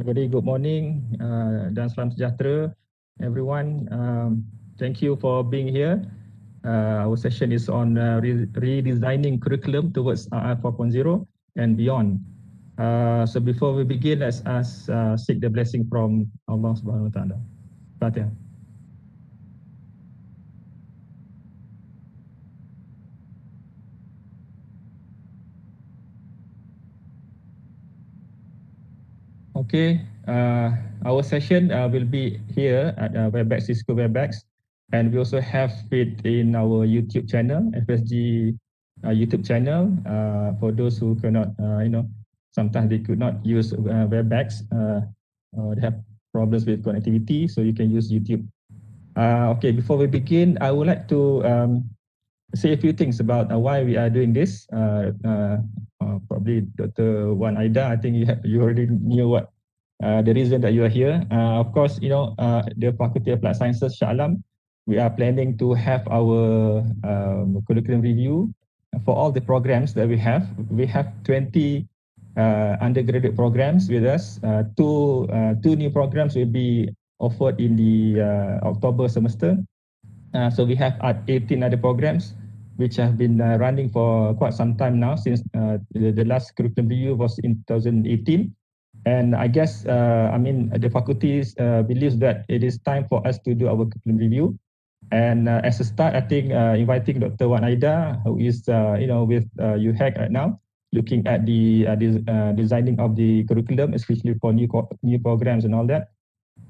Everybody, good morning dan salam sejahtera everyone. Thank you for being here. Our session is on redesigning curriculum towards IR4.0 and beyond. So before we begin, let's seek the blessing from Allah Subhanahu Wa Taala. Fatihah. Okay, our session will be here at Webex, Cisco Webex, and we also have it in our YouTube channel, FSG YouTube channel. For those who cannot, sometimes they could not use Webex, they have problems with connectivity, so you can use YouTube. Okay, before we begin, I would like to say a few things about why we are doing this. Probably Dr. Wan Aida, I think you already knew what the reason that you are here. Of course, the Fakulti of Applied Sciences, Shah, we are planning to have our curriculum review for all the programs that we have. We have 20 undergraduate programs with us. Two new programs will be offered in the October semester. So we have 18 other programs which have been running for quite some time now, since the last curriculum review was in 2018. And I guess, the faculty believes that it is time for us to do our curriculum review. And as a start, I think inviting Dr. Wan Aida, who is with UHEC right now, looking at the designing of the curriculum, especially for new programs and all that.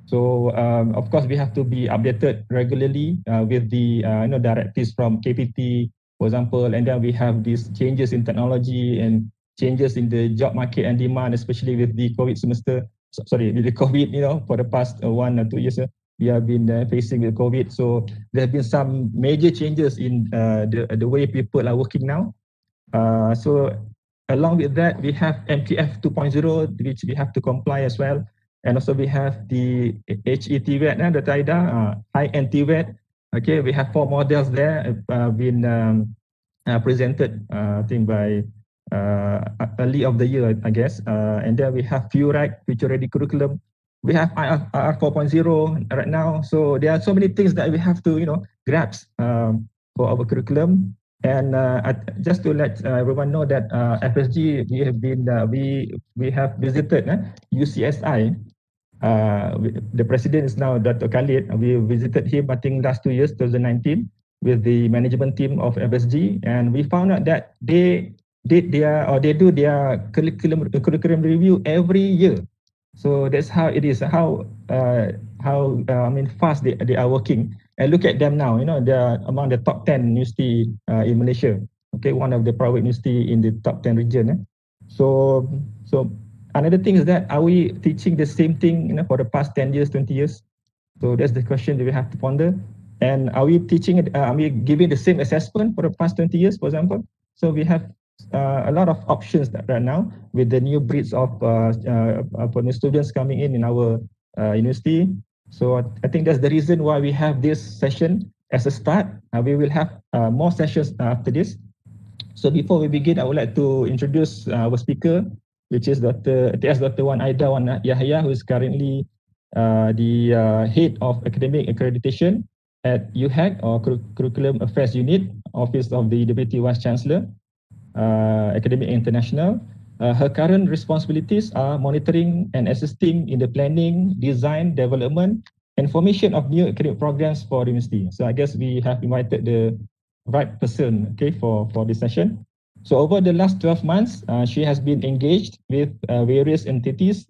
So of course, we have to be updated regularly with the directives from KPT, for example, and then we have these changes in technology and changes in the job market and demand, especially with the COVID semester. With the COVID, for the past 1 or 2 years, we have been facing with COVID. So there have been some major changes in the way people are working now. So along with that, we have MTF 2.0, which we have to comply as well. And also we have the HET TVET, the Aida, high-end TVET. Okay, we have 4 models there been presented, I think by early of the year, I guess. And then we have FURAC, Future Ready Curriculum. We have IR4.0 right now. So there are so many things that we have to, grabs for our curriculum. And just to let everyone know that FSG, we have visited UCSI. The president is now Dr. Khalid. We visited him, I think, last 2 years, 2019, with the management team of FSG, and we found out that they do their curriculum review every year. So that's how it is. Fast they are working. And look at them now. They are among the top 10 university in Malaysia. Okay, one of the private university in the top 10 region. So another thing is that, are we teaching the same thing for the past 10 years, 20 years? So that's the question that we have to ponder. And are we teaching it? Are we giving the same assessment for the past 20 years, for example? So we have a lot of options right now with the new breeds of new students coming in our university. So I think that's the reason why we have this session as a start. We will have more sessions after this. So before we begin, I would like to introduce our speaker, which is Dr. Aida Yahaya, who is currently the head of academic accreditation at UHAC, or Curriculum Affairs Unit, Office of the Deputy Vice Chancellor, Academic International. Her current responsibilities are monitoring and assisting in the planning, design, development, and formation of new academic programs for the university. So I guess we have invited the right person, okay, for this session. So over the last 12 months, she has been engaged with various entities,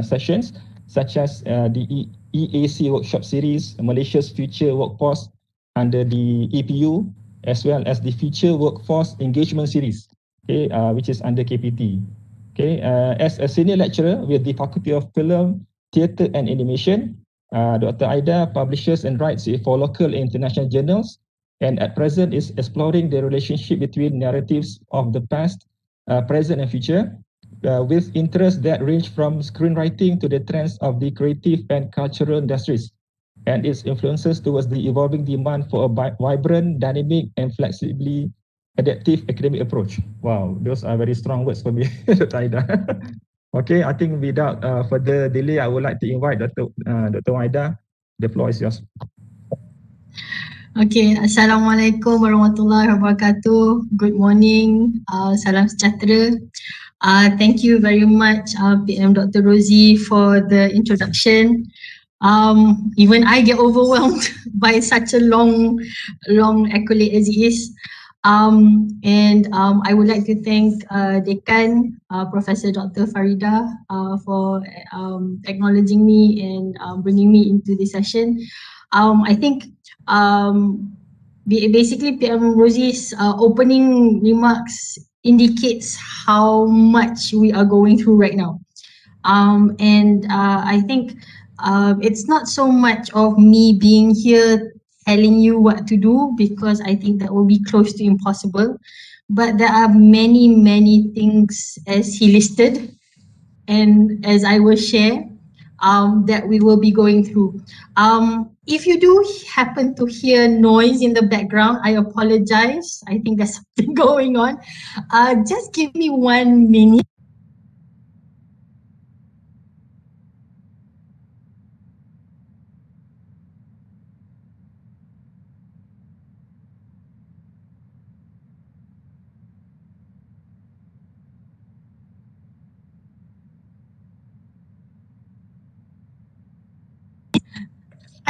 sessions, such as the EAC workshop series, Malaysia's Future Workforce under the EPU, as well as the Future Workforce Engagement Series, okay, which is under KPT. Okay, as a senior lecturer with the Faculty of Film, Theatre and Animation, Dr. Aida publishes and writes for local and international journals, and at present is exploring the relationship between narratives of the past, present and future, with interests that range from screenwriting to the trends of the creative and cultural industries, and its influences towards the evolving demand for a vibrant, dynamic, and flexibly adaptive academic approach. Wow, those are very strong words for me, Dr. Aida. Okay, I think without further delay, I would like to invite Dr. Aida. The floor is yours. Okay, Assalamualaikum warahmatullahi wabarakatuh. Good morning, salam sejahtera. Thank you very much, PM Dr. Rosie, for the introduction. Even I get overwhelmed by such a long accolade as it is. I would like to thank Dekan, Professor Dr. Farida, for acknowledging me and bringing me into this session. I think basically PM Rosie's opening remarks indicates how much we are going through right now. I think it's not so much of me being here telling you what to do, because I think that will be close to impossible. But there are many things, as he listed and as I will share, that we will be going through. If you do happen to hear noise in the background, I apologize. I think there's something going on. Just give me 1 minute.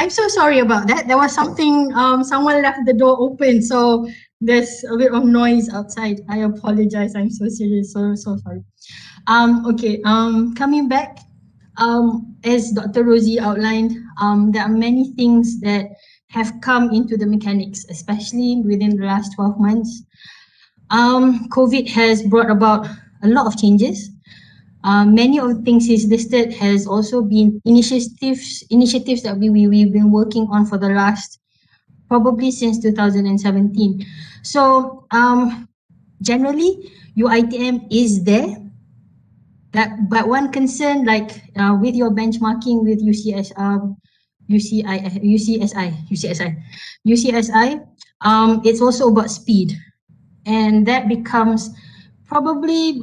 I'm so sorry about that. There was something, someone left the door open, so there's a bit of noise outside. I apologize. I'm so serious. So sorry. Okay. Coming back, as Dr. Rosie outlined, there are many things that have come into the mechanics, especially within the last 12 months. COVID has brought about a lot of changes. Many of the things he's listed has also been initiatives that we've been working on for the last, probably since 2017. So generally, UiTM is there. But one concern, like with your benchmarking with UCSI, it's also about speed, and that becomes probably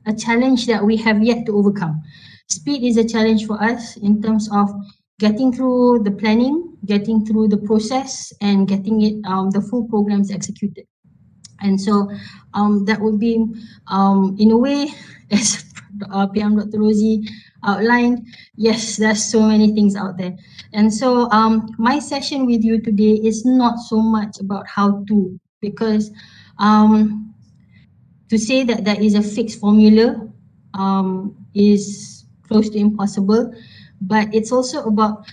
a challenge that we have yet to overcome. Speed is a challenge for us in terms of getting through the planning, getting through the process, and getting it the full programs executed. And so that would be, in a way, as PM Dr. Rosie outlined, yes, there's so many things out there. And so my session with you today is not so much about how to, because to say that there is a fixed formula is close to impossible, but it's also about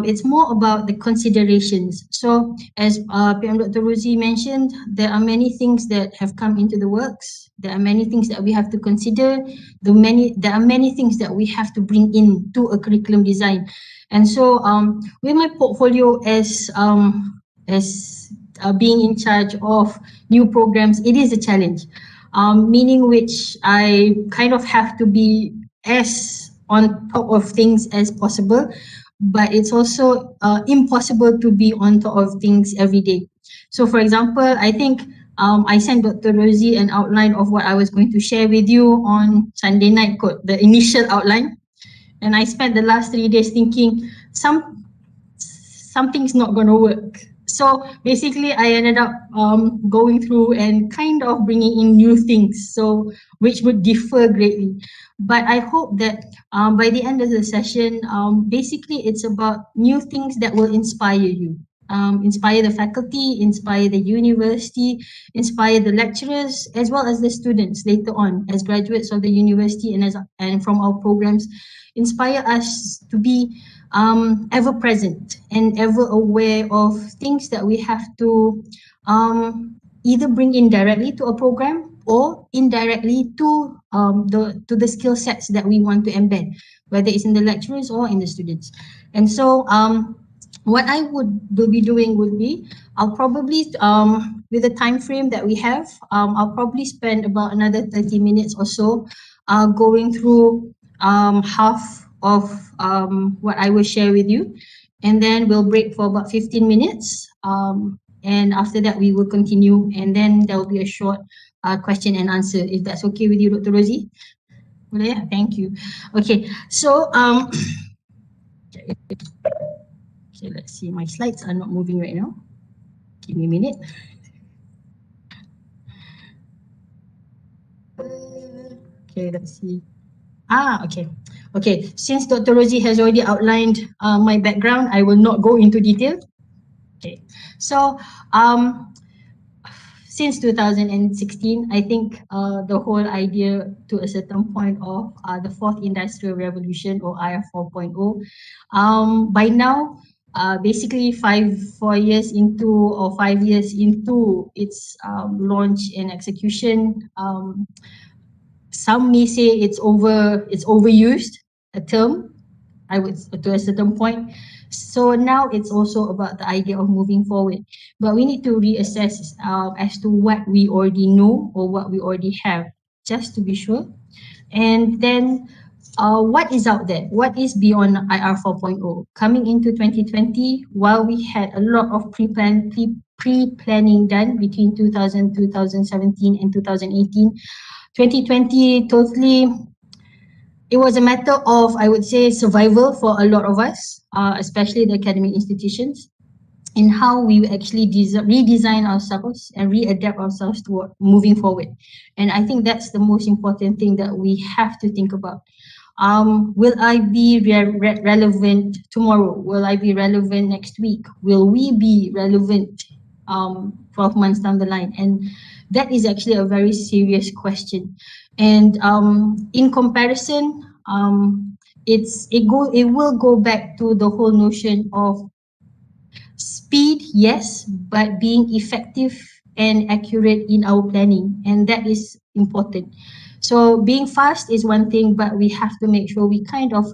it's more about the considerations. So as PM Dr. Rosie mentioned, there are many things that have come into the works. There are many things that we have to consider. There are many things that we have to bring in to a curriculum design. And so with my portfolio as being in charge of new programs, it is a challenge. Meaning which I kind of have to be as on top of things as possible, but it's also impossible to be on top of things every day. So for example, I think I sent Dr. Rosie an outline of what I was going to share with you on Sunday night, the initial outline. And I spent the last 3 days thinking something's not going to work. So basically, I ended up going through and kind of bringing in new things, so which would differ greatly. But I hope that by the end of the session, basically it's about new things that will inspire you, inspire the faculty, inspire the university, inspire the lecturers, as well as the students later on as graduates of the university and from our programs, inspire us to be ever present and ever aware of things that we have to either bring in directly to a program or indirectly to the skill sets that we want to embed, whether it's in the lecturers or in the students. And so what I will be doing would be, I'll probably with the time frame that we have, I'll probably spend about another 30 minutes or so going through half of what I will share with you, and then we'll break for about 15 minutes, and after that we will continue, and then there will be a short question and answer, if that's okay with you, Dr. Rosie. Yeah, thank you. Okay, so okay, let's see, my slides are not moving right now. Give me a minute. Okay, let's see. Okay. Okay, since Dr. Rosie has already outlined my background, I will not go into detail. Okay, so since 2016, I think the whole idea to a certain point of the fourth industrial revolution, or IR4.0, by now, basically 4 years into, or 5 years into its launch and execution, some may say it's overused, a term, I would, to a certain point. So now it's also about the idea of moving forward. But we need to reassess as to what we already know or what we already have, just to be sure. And then what is out there? What is beyond IR 4.0? Coming into 2020, while we had a lot of pre-planning done between 2017 and 2018, 2020 totally, it was a matter of, I would say, survival for a lot of us, especially the academic institutions, in how we actually redesign ourselves and readapt ourselves to moving forward. And I think that's the most important thing that we have to think about. Will I be relevant tomorrow? Will I be relevant next week? Will we be relevant 12 months down the line? And that is actually a very serious question. And in comparison, it will go back to the whole notion of speed, yes, but being effective and accurate in our planning, and that is important. So being fast is one thing, but we have to make sure we kind of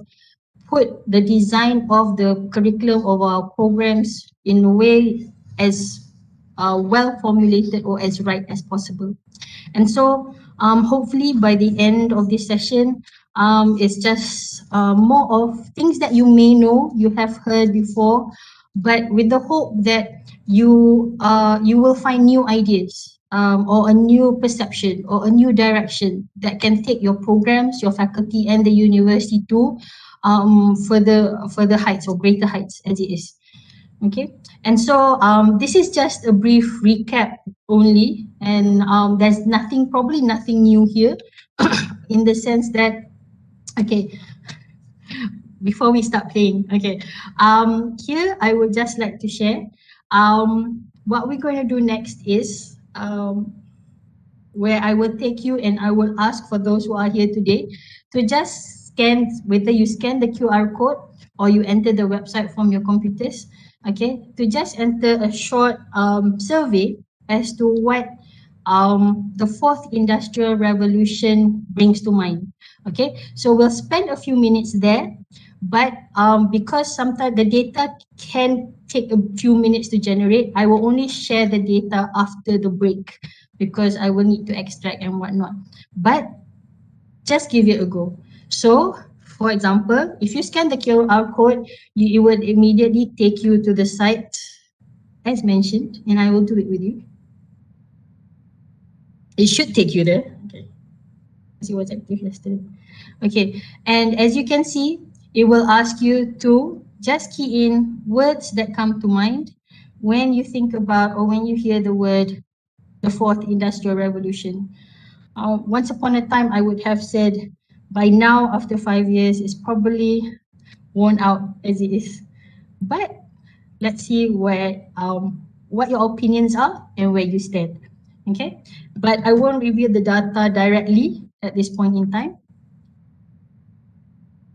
put the design of the curriculum of our programs in a way as well formulated or as right as possible. And so hopefully by the end of this session, it's just more of things that you may know, you have heard before, but with the hope that you will find new ideas or a new perception or a new direction that can take your programs, your faculty and the university to further heights or greater heights as it is. Okay, and so this is just a brief recap only, and there's probably nothing new here, in the sense that, okay, before we start playing, okay, here I would just like to share, what we're going to do next is, where I will take you and I will ask for those who are here today to just scan, whether you scan the QR code or you enter the website from your computers, okay, to just enter a short survey as to what the fourth industrial revolution brings to mind. Okay, so we'll spend a few minutes there, but because sometimes the data can take a few minutes to generate, I will only share the data after the break because I will need to extract and whatnot. But just give it a go. So, for example, if you scan the QR code, it will immediately take you to the site as mentioned, and I will do it with you. It should take you there. Okay. It was active yesterday. Okay, and as you can see, it will ask you to just key in words that come to mind when you think about or when you hear the word the fourth industrial revolution. Once upon a time, I would have said by now, after 5 years, it's probably worn out as it is. But let's see what your opinions are and where you stand. Okay, but I won't reveal the data directly at this point in time.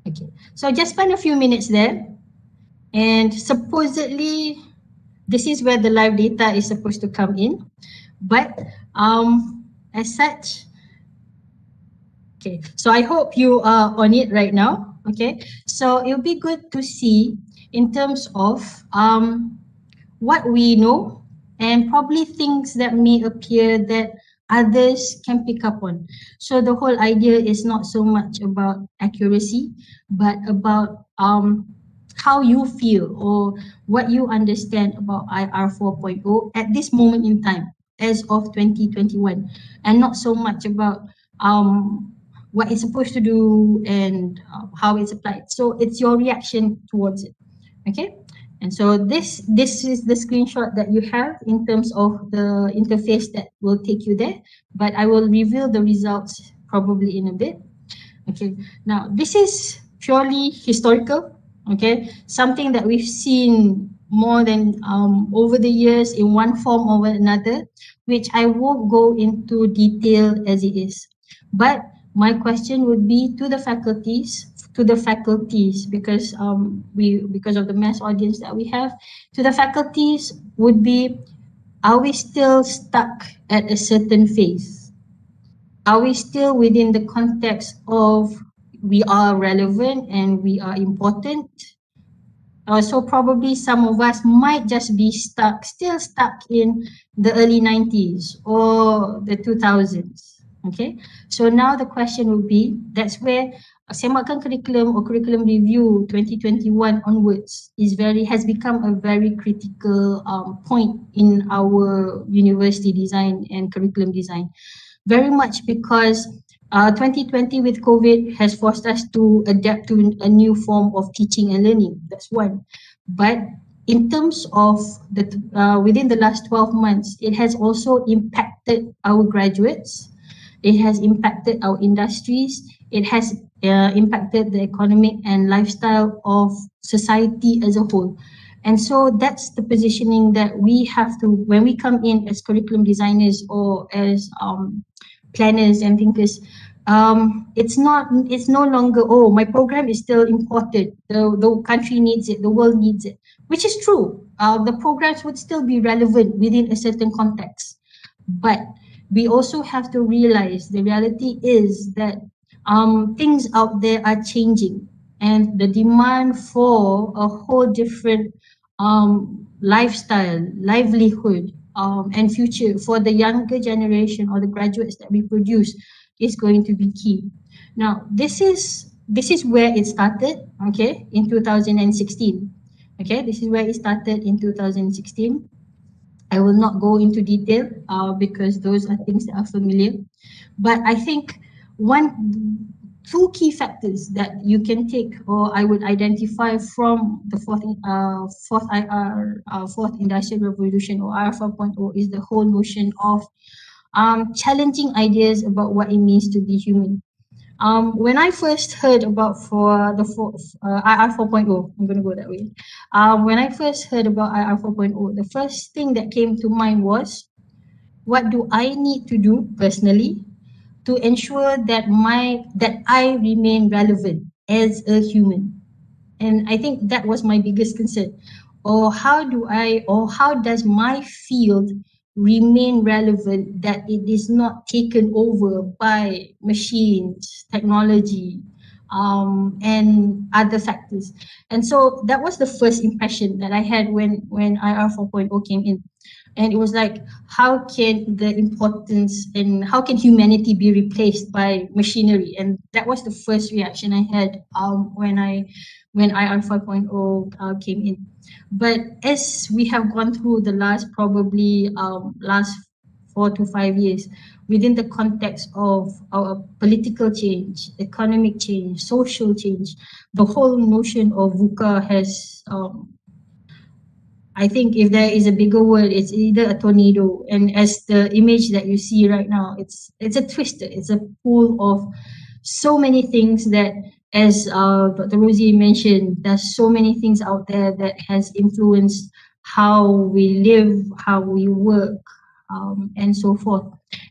Okay, so just spend a few minutes there, and supposedly this is where the live data is supposed to come in, but as such, okay, so I hope you are on it right now. Okay, so it'll be good to see in terms of what we know and probably things that may appear that others can pick up on. So the whole idea is not so much about accuracy, but about how you feel or what you understand about IR 4.0 at this moment in time as of 2021, and not so much about what it's supposed to do and how it's applied. So it's your reaction towards it. Okay, and so this is the screenshot that you have in terms of the interface that will take you there, but I will reveal the results probably in a bit. Okay, now this is purely historical, okay, something that we've seen more than over the years in one form or another, which I won't go into detail as it is. But my question would be to the faculties, because because of the mass audience that we have, to the faculties would be, are we still stuck at a certain phase? Are we still within the context of we are relevant and we are important? So probably some of us might just be still stuck in the early 90s or the 2000s. Okay, so now the question would be, that's where Semakan Curriculum or Curriculum Review 2021 onwards has become a very critical point in our university design and curriculum design. Very much because 2020 with COVID has forced us to adapt to a new form of teaching and learning. That's one. But in terms of within the last 12 months, it has also impacted our graduates. It has impacted our industries. It has impacted the economic and lifestyle of society as a whole. And so that's the positioning that we have to, when we come in as curriculum designers or as planners and thinkers, it's no longer, oh, my program is still important, the country needs it, the world needs it, which is true. The programs would still be relevant within a certain context, but we also have to realize the reality is that things out there are changing, and the demand for a whole different lifestyle, livelihood, and future for the younger generation or the graduates that we produce is going to be key. Now, this is where it started, okay, in 2016. Okay, this is where it started in 2016. I will not go into detail because those are things that are familiar. But I think one two key factors that you can take, or I would identify from the fourth industrial revolution, or IR 4.0, is the whole notion of challenging ideas about what it means to be human. When I first heard about IR 4.0, I'm going to go that way. When I first heard about IR 4.0, the first thing that came to mind was, what do I need to do personally to ensure that I remain relevant as a human? And I think that was my biggest concern. Or how does my field remain relevant, that it is not taken over by machines, technology, and other factors? And so that was the first impression that I had when IR 4.0 came in. And it was like, how can the importance and how can humanity be replaced by machinery? And that was the first reaction I had when IR 5.0 came in. But as we have gone through the last 4 to 5 years, within the context of our political change, economic change, social change, the whole notion of VUCA has, I think if there is a bigger word, it's either a tornado. And as the image that you see right now, it's a twister. It's a pool of so many things that, as Dr. Rosie mentioned, there's so many things out there that has influenced how we live, how we work, and so forth.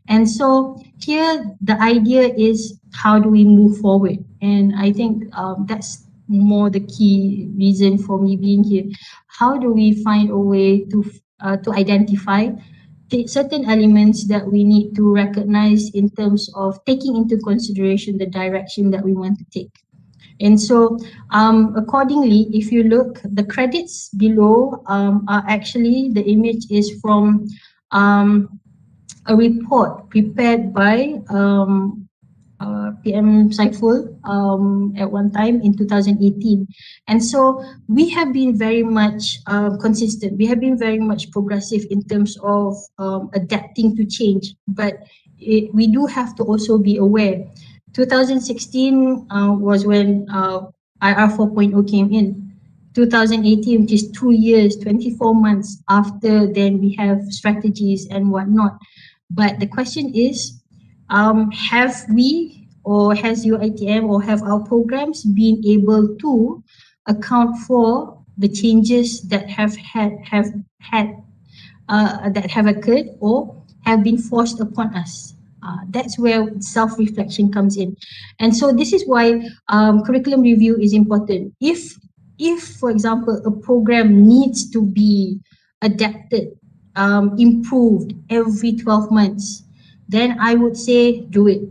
And so here the idea is, how do we move forward? And I think that's more the key reason for me being here. How do we find a way to identify certain elements that we need to recognize in terms of taking into consideration the direction that we want to take? And so accordingly, if you look, the credits below are actually, the image is from a report prepared by PM Saiful at one time in 2018. And so we have been very much consistent. We have been very much progressive in terms of adapting to change. But we do have to also be aware. 2016 was when IR 4.0 came in. 2018, which is 2 years, 24 months after, then we have strategies and whatnot. But the question is, have we, or has UiTM, or have our programs been able to account for the changes that have occurred or have been forced upon us? That's where self-reflection comes in. And so this is why curriculum review is important. If, for example, a program needs to be adapted, improved every 12 months, then I would say do it,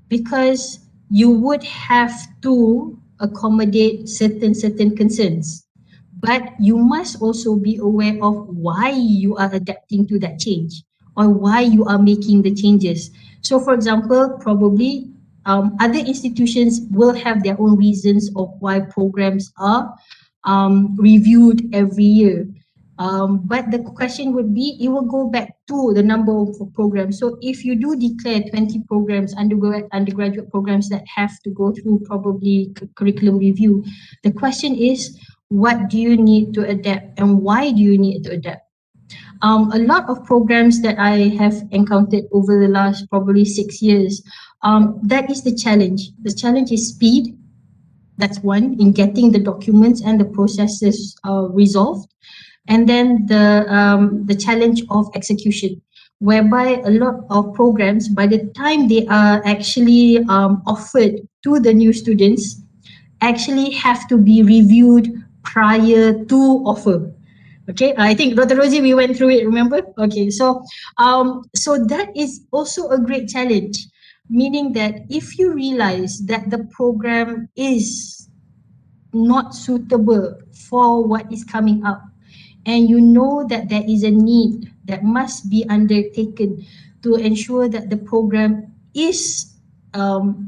because you would have to accommodate certain concerns. But you must also be aware of why you are adapting to that change, or why you are making the changes. So for example, probably other institutions will have their own reasons of why programs are reviewed every year. But the question would be, it will go back to the number of programs. So if you do declare 20 programs, undergraduate programs that have to go through probably curriculum review, the question is, what do you need to adapt, and why do you need to adapt? A lot of programs that I have encountered over the last probably 6 years, that is the challenge. The challenge is speed. That's one, in getting the documents and the processes resolved. And then the challenge of execution, whereby a lot of programs, by the time they are actually offered to the new students, actually have to be reviewed prior to offer. Okay, I think Dr. Rosie, we went through it, remember? Okay, so that is also a great challenge, meaning that if you realize that the program is not suitable for what is coming up, and you know that there is a need that must be undertaken to ensure that the program is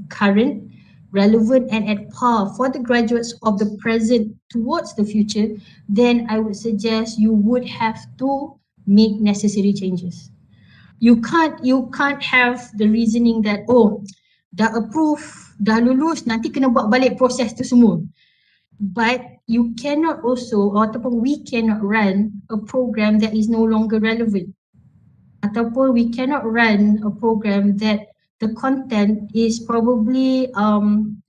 current, relevant, and at par for the graduates of the present towards the future, then I would suggest you would have to make necessary changes. You can't have the reasoning that, oh, dah approve dah lulus nanti kena buat balik proses tu semua. But you cannot also, ataupun we cannot run a program that is no longer relevant. Ataupun we cannot run a program that the content is probably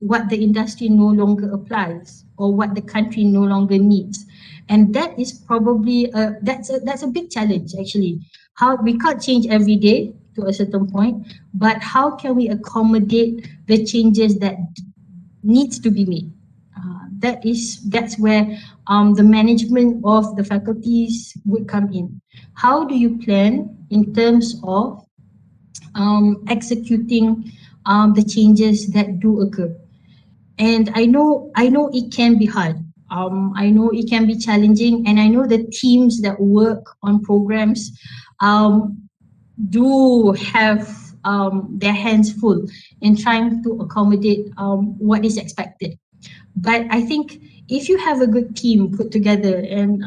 what the industry no longer applies or what the country no longer needs. And that is probably that's a big challenge actually. How we can't change every day to a certain point, but how can we accommodate the changes that needs to be made? That's where the management of the faculties would come in. How do you plan in terms of executing the changes that do occur? And I know it can be hard. I know it can be challenging, and I know the teams that work on programs um, do have their hands full in trying to accommodate what is expected. But I think if you have a good team put together, and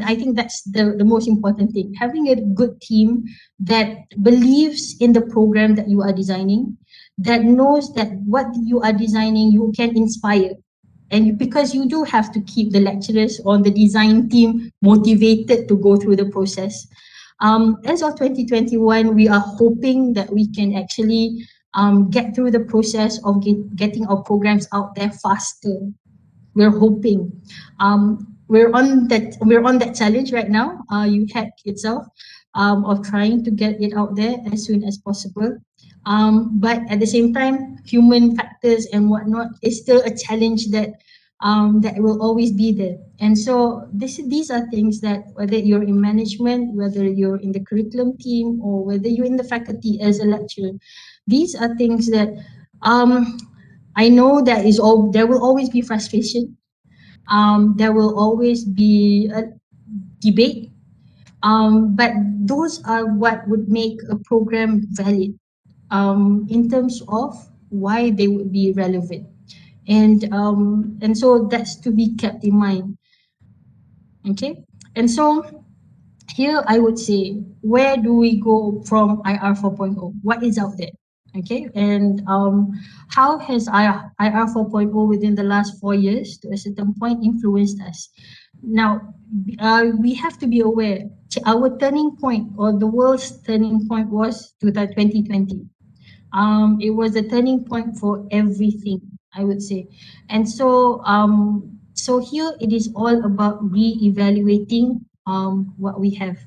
I think that's the most important thing, having a good team that believes in the program that you are designing, that knows that what you are designing you can inspire, and because you do have to keep the lecturers on the design team motivated to go through the process. As of 2021, we are hoping that we can actually get through the process of getting our programs out there faster. We're hoping. We're on that challenge right now. UHEC itself, of trying to get it out there as soon as possible. But at the same time, human factors and whatnot is still a challenge that will always be there. And so these are things that whether you're in management, whether you're in the curriculum team, or whether you're in the faculty as a lecturer, these are things that I know there will always be frustration. There will always be a debate. But those are what would make a program valid in terms of why they would be relevant. And so that's to be kept in mind. Okay. And so here I would say, where do we go from IR 4.0? What is out there? Okay, and how has IR 4.0 within the last 4 years to a certain point influenced us? Now, we have to be aware, our turning point or the world's turning point was 2020. It was a turning point for everything, I would say. And so here it is all about re-evaluating what we have.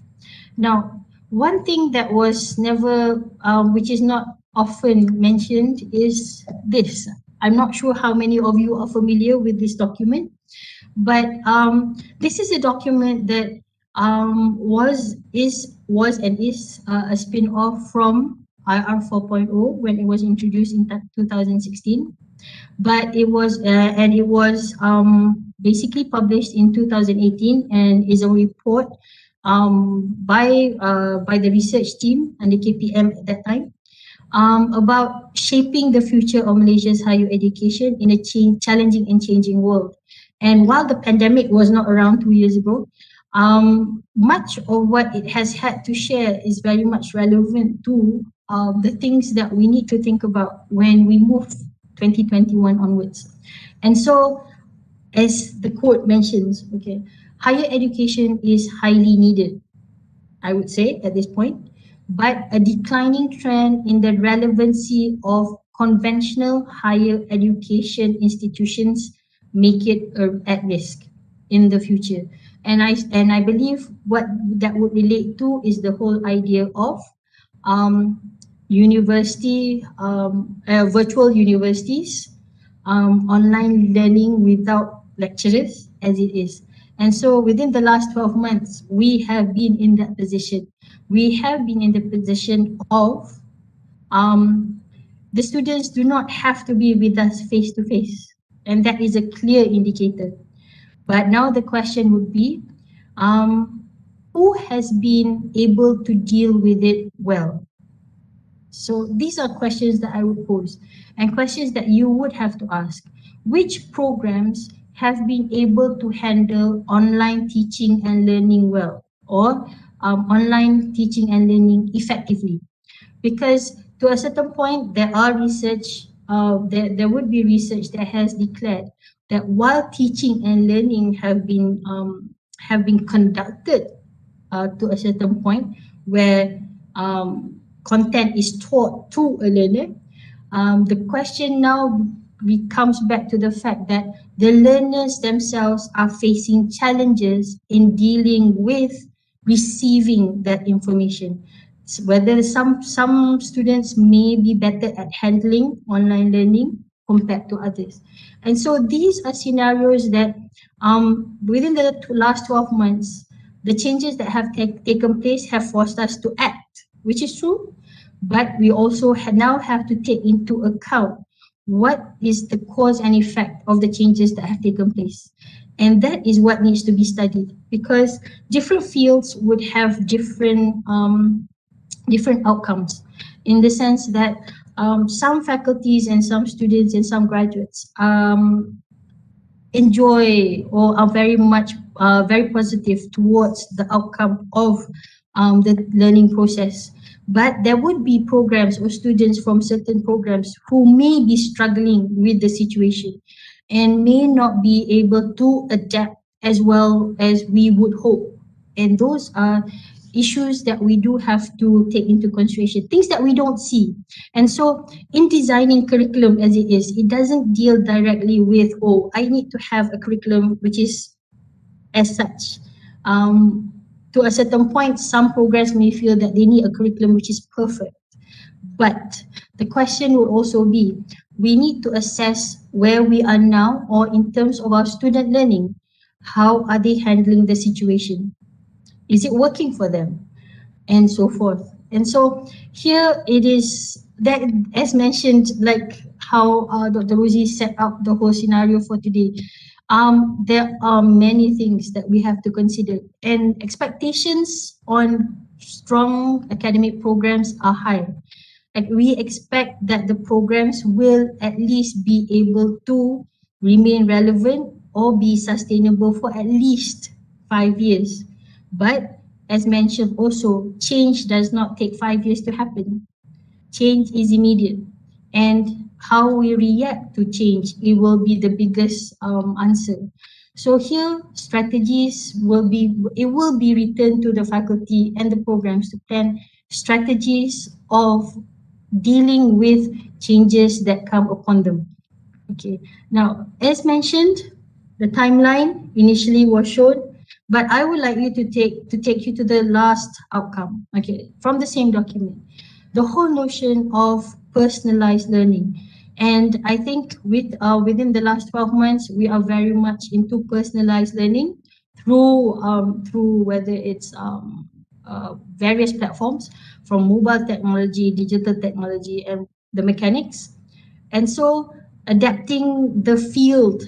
Now, one thing that was never, which is not often mentioned, is this. I'm not sure how many of you are familiar with this document, but this is a document that was and is a spin-off from IR 4.0 when it was introduced in 2016. But it was basically published in 2018 and is a report by the research team and the KPM at that time, about shaping the future of Malaysia's higher education in a challenging and changing world. And while the pandemic was not around 2 years ago, much of what it has had to share is very much relevant to the things that we need to think about when we move 2021 onwards. And so, as the quote mentions, okay, higher education is highly needed, I would say, at this point, but a declining trend in the relevancy of conventional higher education institutions make it at risk in the future. And I believe what that would relate to is the whole idea of um, virtual universities, online learning without lecturers as it is. And so within the last 12 months, we have been in that position. We have been in the position of the students do not have to be with us face to face. And that is a clear indicator. But now the question would be, who has been able to deal with it well? So these are questions that I would pose and questions that you would have to ask. Which programs have been able to handle online teaching and learning well, or online teaching and learning effectively? Because to a certain point, there are research there would be research that has declared that while teaching and learning have been conducted to a certain point where content is taught to a learner, the question now comes back to the fact that the learners themselves are facing challenges in dealing with receiving that information. Whether some students may be better at handling online learning compared to others. And so these are scenarios that within the last 12 months, the changes that have taken place have forced us to act, which is true, but we also now have to take into account what is the cause and effect of the changes that have taken place. And that is what needs to be studied, because different fields would have different outcomes, in the sense that some faculties and some students and some graduates enjoy or are very much very positive towards the outcome of the learning process. But there would be programs or students from certain programs who may be struggling with the situation and may not be able to adapt as well as we would hope. And those are issues that we do have to take into consideration, things that we don't see. And so in designing curriculum as it is, it doesn't deal directly with, oh, I need to have a curriculum which is as such. To a certain point, some programs may feel that they need a curriculum which is perfect. But the question would also be, we need to assess where we are now, or in terms of our student learning, how are they handling the situation? Is it working for them? And so forth. And so here it is that, as mentioned, like how Dr. Rosie set up the whole scenario for today, there are many things that we have to consider, and expectations on strong academic programs are high. Like, we expect that the programs will at least be able to remain relevant or be sustainable for at least 5 years. But as mentioned also, change does not take 5 years to happen. Change is immediate. And how we react to change, it will be the biggest answer. So here, strategies will be returned to the faculty and the programs to plan strategies of dealing with changes that come upon them. Okay. Now, as mentioned, the timeline initially was shown, but I would like you to take you to the last outcome. Okay, from the same document, the whole notion of personalized learning. And I think within the last 12 months, we are very much into personalized learning through whether it's various platforms, from mobile technology, digital technology, and the mechanics. And so adapting the field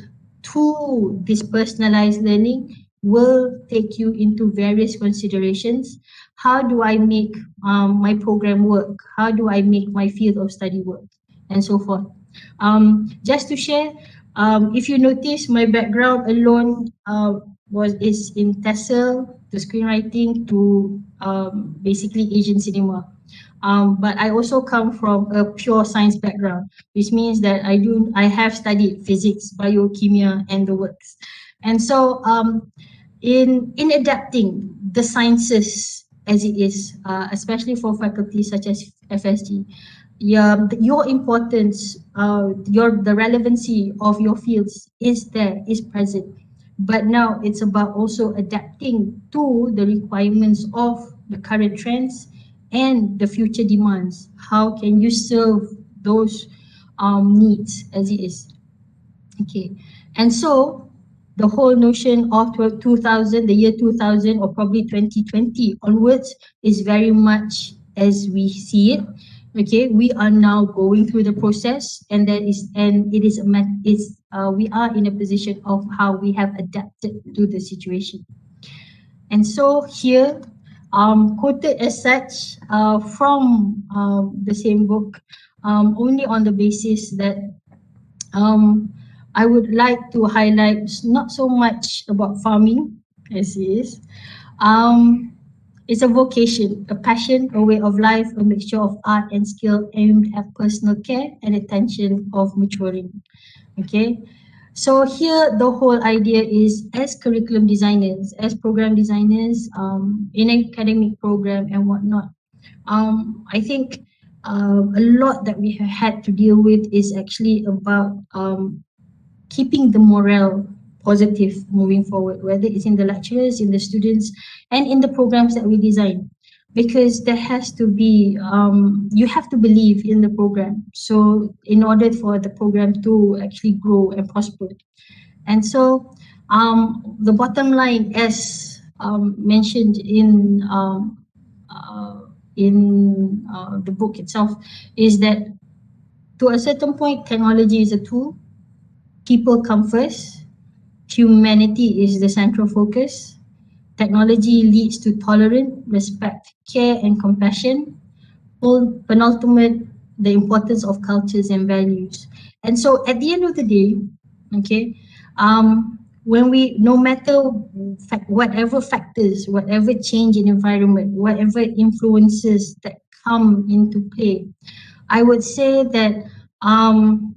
to this personalized learning will take you into various considerations. How do I make my program work? How do I make my field of study work? And so forth. Just to share, if you notice, my background alone is in TESOL, to screenwriting, to basically Asian cinema. But I also come from a pure science background, which means that I have studied physics, biochemia, and the works. And so in adapting the sciences as it is, especially for faculties such as FSG, your importance, the relevancy of your fields is present. But now it's about also adapting to the requirements of the current trends and the future demands. How can you serve those needs as it is? Okay, and so the whole notion of 2000, the year 2000, or probably 2020 onwards, is very much as we see it. Okay, we are now going through the process, and we are in a position of how we have adapted to the situation. And so here, quoted as such from the same book, only on the basis that I would like to highlight not so much about farming as is. It's a vocation, a passion, a way of life, a mixture of art and skill aimed at personal care and attention of maturing. Okay. So here the whole idea is, as curriculum designers, as program designers, in academic program and whatnot, I think a lot that we have had to deal with is actually about keeping the morale positive moving forward, whether it's in the lecturers, in the students, and in the programs that we design. Because there has to be, you have to believe in the program. So in order for the program to actually grow and prosper. And so the bottom line, as mentioned in the book itself, is that to a certain point, technology is a tool. People come first. Humanity is the central focus. Technology leads to tolerance, respect, care, and compassion. Penultimate, the importance of cultures and values. And so at the end of the day, okay, when we, no matter whatever factors, whatever change in environment, whatever influences that come into play, I would say that um,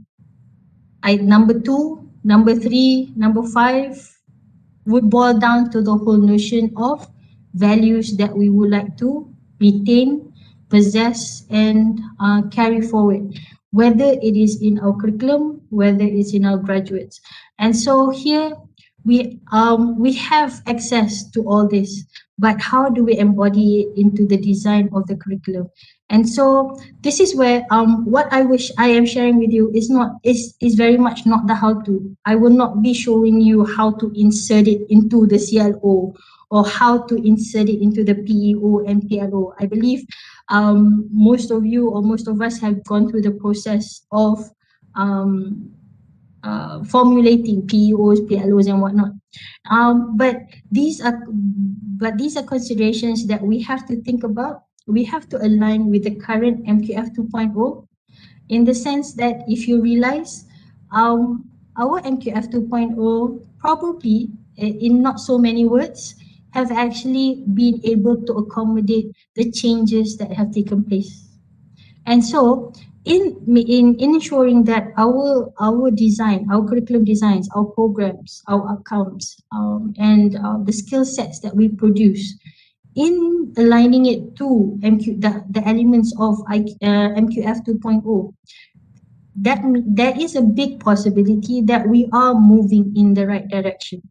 number two, number three, number five would boil down to the whole notion of values that we would like to retain, possess, and carry forward, whether it is in our curriculum, whether it's in our graduates. And so here we have access to all this, but how do we embody it into the design of the curriculum? And so this is where what I wish I am sharing with you is very much not the how to. I will not be showing you how to insert it into the CLO or how to insert it into the PEO and PLO. I believe most of you or most of us have gone through the process of um, formulating PEOs, PLOs, and whatnot. But these are considerations that we have to think about. We have to align with the current MQF 2.0, in the sense that if you realize our MQF 2.0 probably, in not so many words, have actually been able to accommodate the changes that have taken place. And so in ensuring that our design, our curriculum designs, our programs, our outcomes, and the skill sets that we produce, in aligning it to the elements of MQF 2.0, there is a big possibility that we are moving in the right direction.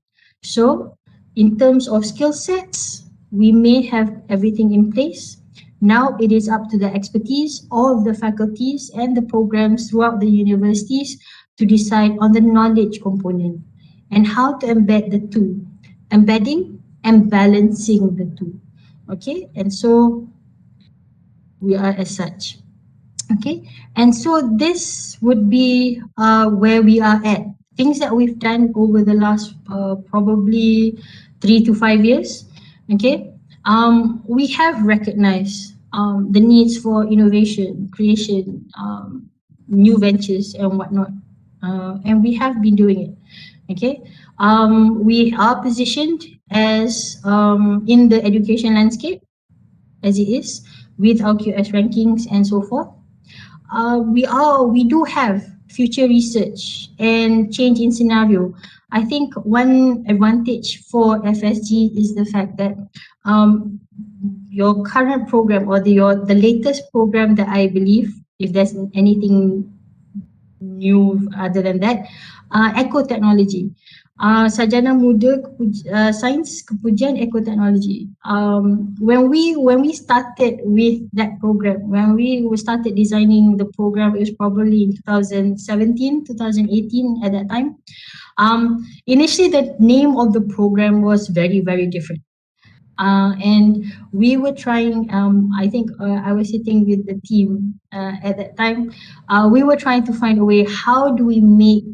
So in terms of skill sets, we may have everything in place. Now it is up to the expertise of the faculties and the programs throughout the universities to decide on the knowledge component and how to embed the two, embedding and balancing the two. Okay, and so we are as such. Okay, and so this would be where we are at. Things that we've done over the last probably 3 to 5 years. Okay, we have recognized the needs for innovation, creation, new ventures, and whatnot, and we have been doing it. Okay, we are positioned as in the education landscape as it is, with our QS rankings and so forth. We do have future research and change in scenario. I think one advantage for FSG is the fact that um, your current program, or the latest program that I believe, if there's anything new other than that, eco technology. Sarjana Muda Sains Kepujian Eco Technology. When we started with that program, when we started designing the program, it was probably in 2017, 2018 at that time. Initially, the name of the program was very, very different. And we were trying, I think I was sitting with the team at that time. We were trying to find a way, how do we make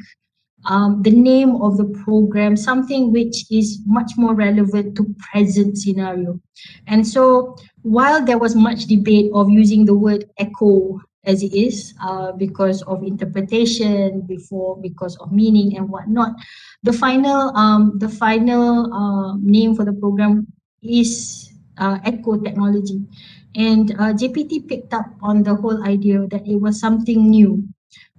the name of the program something which is much more relevant to present scenario. And so while there was much debate of using the word echo as it is, because of interpretation, because of meaning and whatnot, the final name for the program is echo technology. And JPT picked up on the whole idea that it was something new.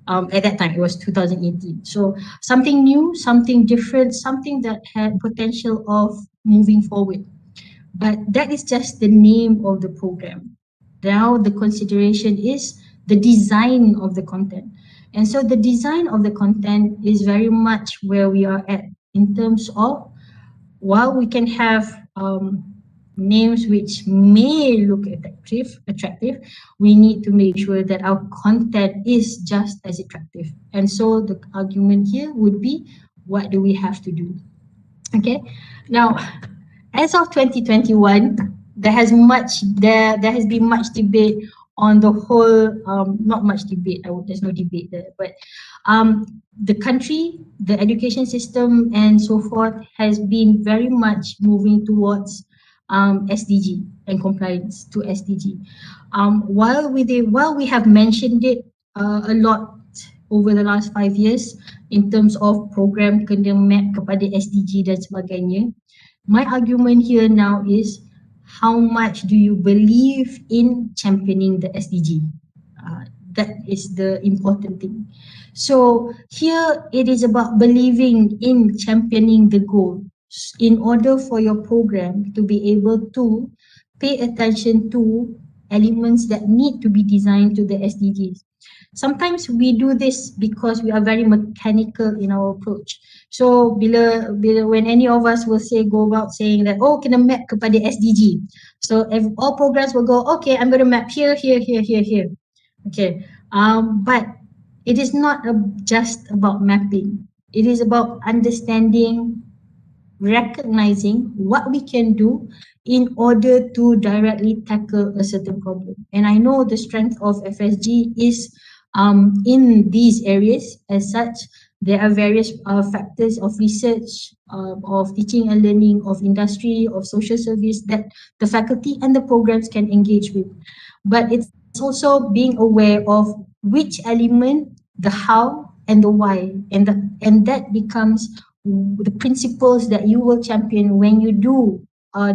At that time, it was 2018. So something new, something different, something that had potential of moving forward. But that is just the name of the program. Now the consideration is the design of the content. And so the design of the content is very much where we are at in terms of, while we can have names which may look attractive, we need to make sure that our content is just as attractive. And so the argument here would be, what do we have to do? Okay. Now, as of 2021, there has been much debate on the whole, not much debate, there's no debate there, but the country, the education system and so forth has been very much moving towards SDG and compliance to SDG. While we have mentioned it a lot over the last 5 years in terms of program kena map kepada SDG dan sebagainya, my argument here now is, how much do you believe in championing the SDG? That is the important thing. So here it is about believing in championing the goal in order for your program to be able to pay attention to elements that need to be designed to the SDGs. Sometimes we do this because we are very mechanical in our approach. So bila when any of us will say, go about saying that, oh, kena map kepada SDG. So if all programs will go, okay, I'm going to map here, here, here, here, here. Okay. But it is not just about mapping. It is about understanding, recognizing what we can do in order to directly tackle a certain problem. And I know the strength of FSG is in these areas. As such, there are various factors of research, of teaching and learning, of industry, of social service that the faculty and the programs can engage with. But it's also being aware of which element, the how and the why, and that becomes the principles that you will champion when you do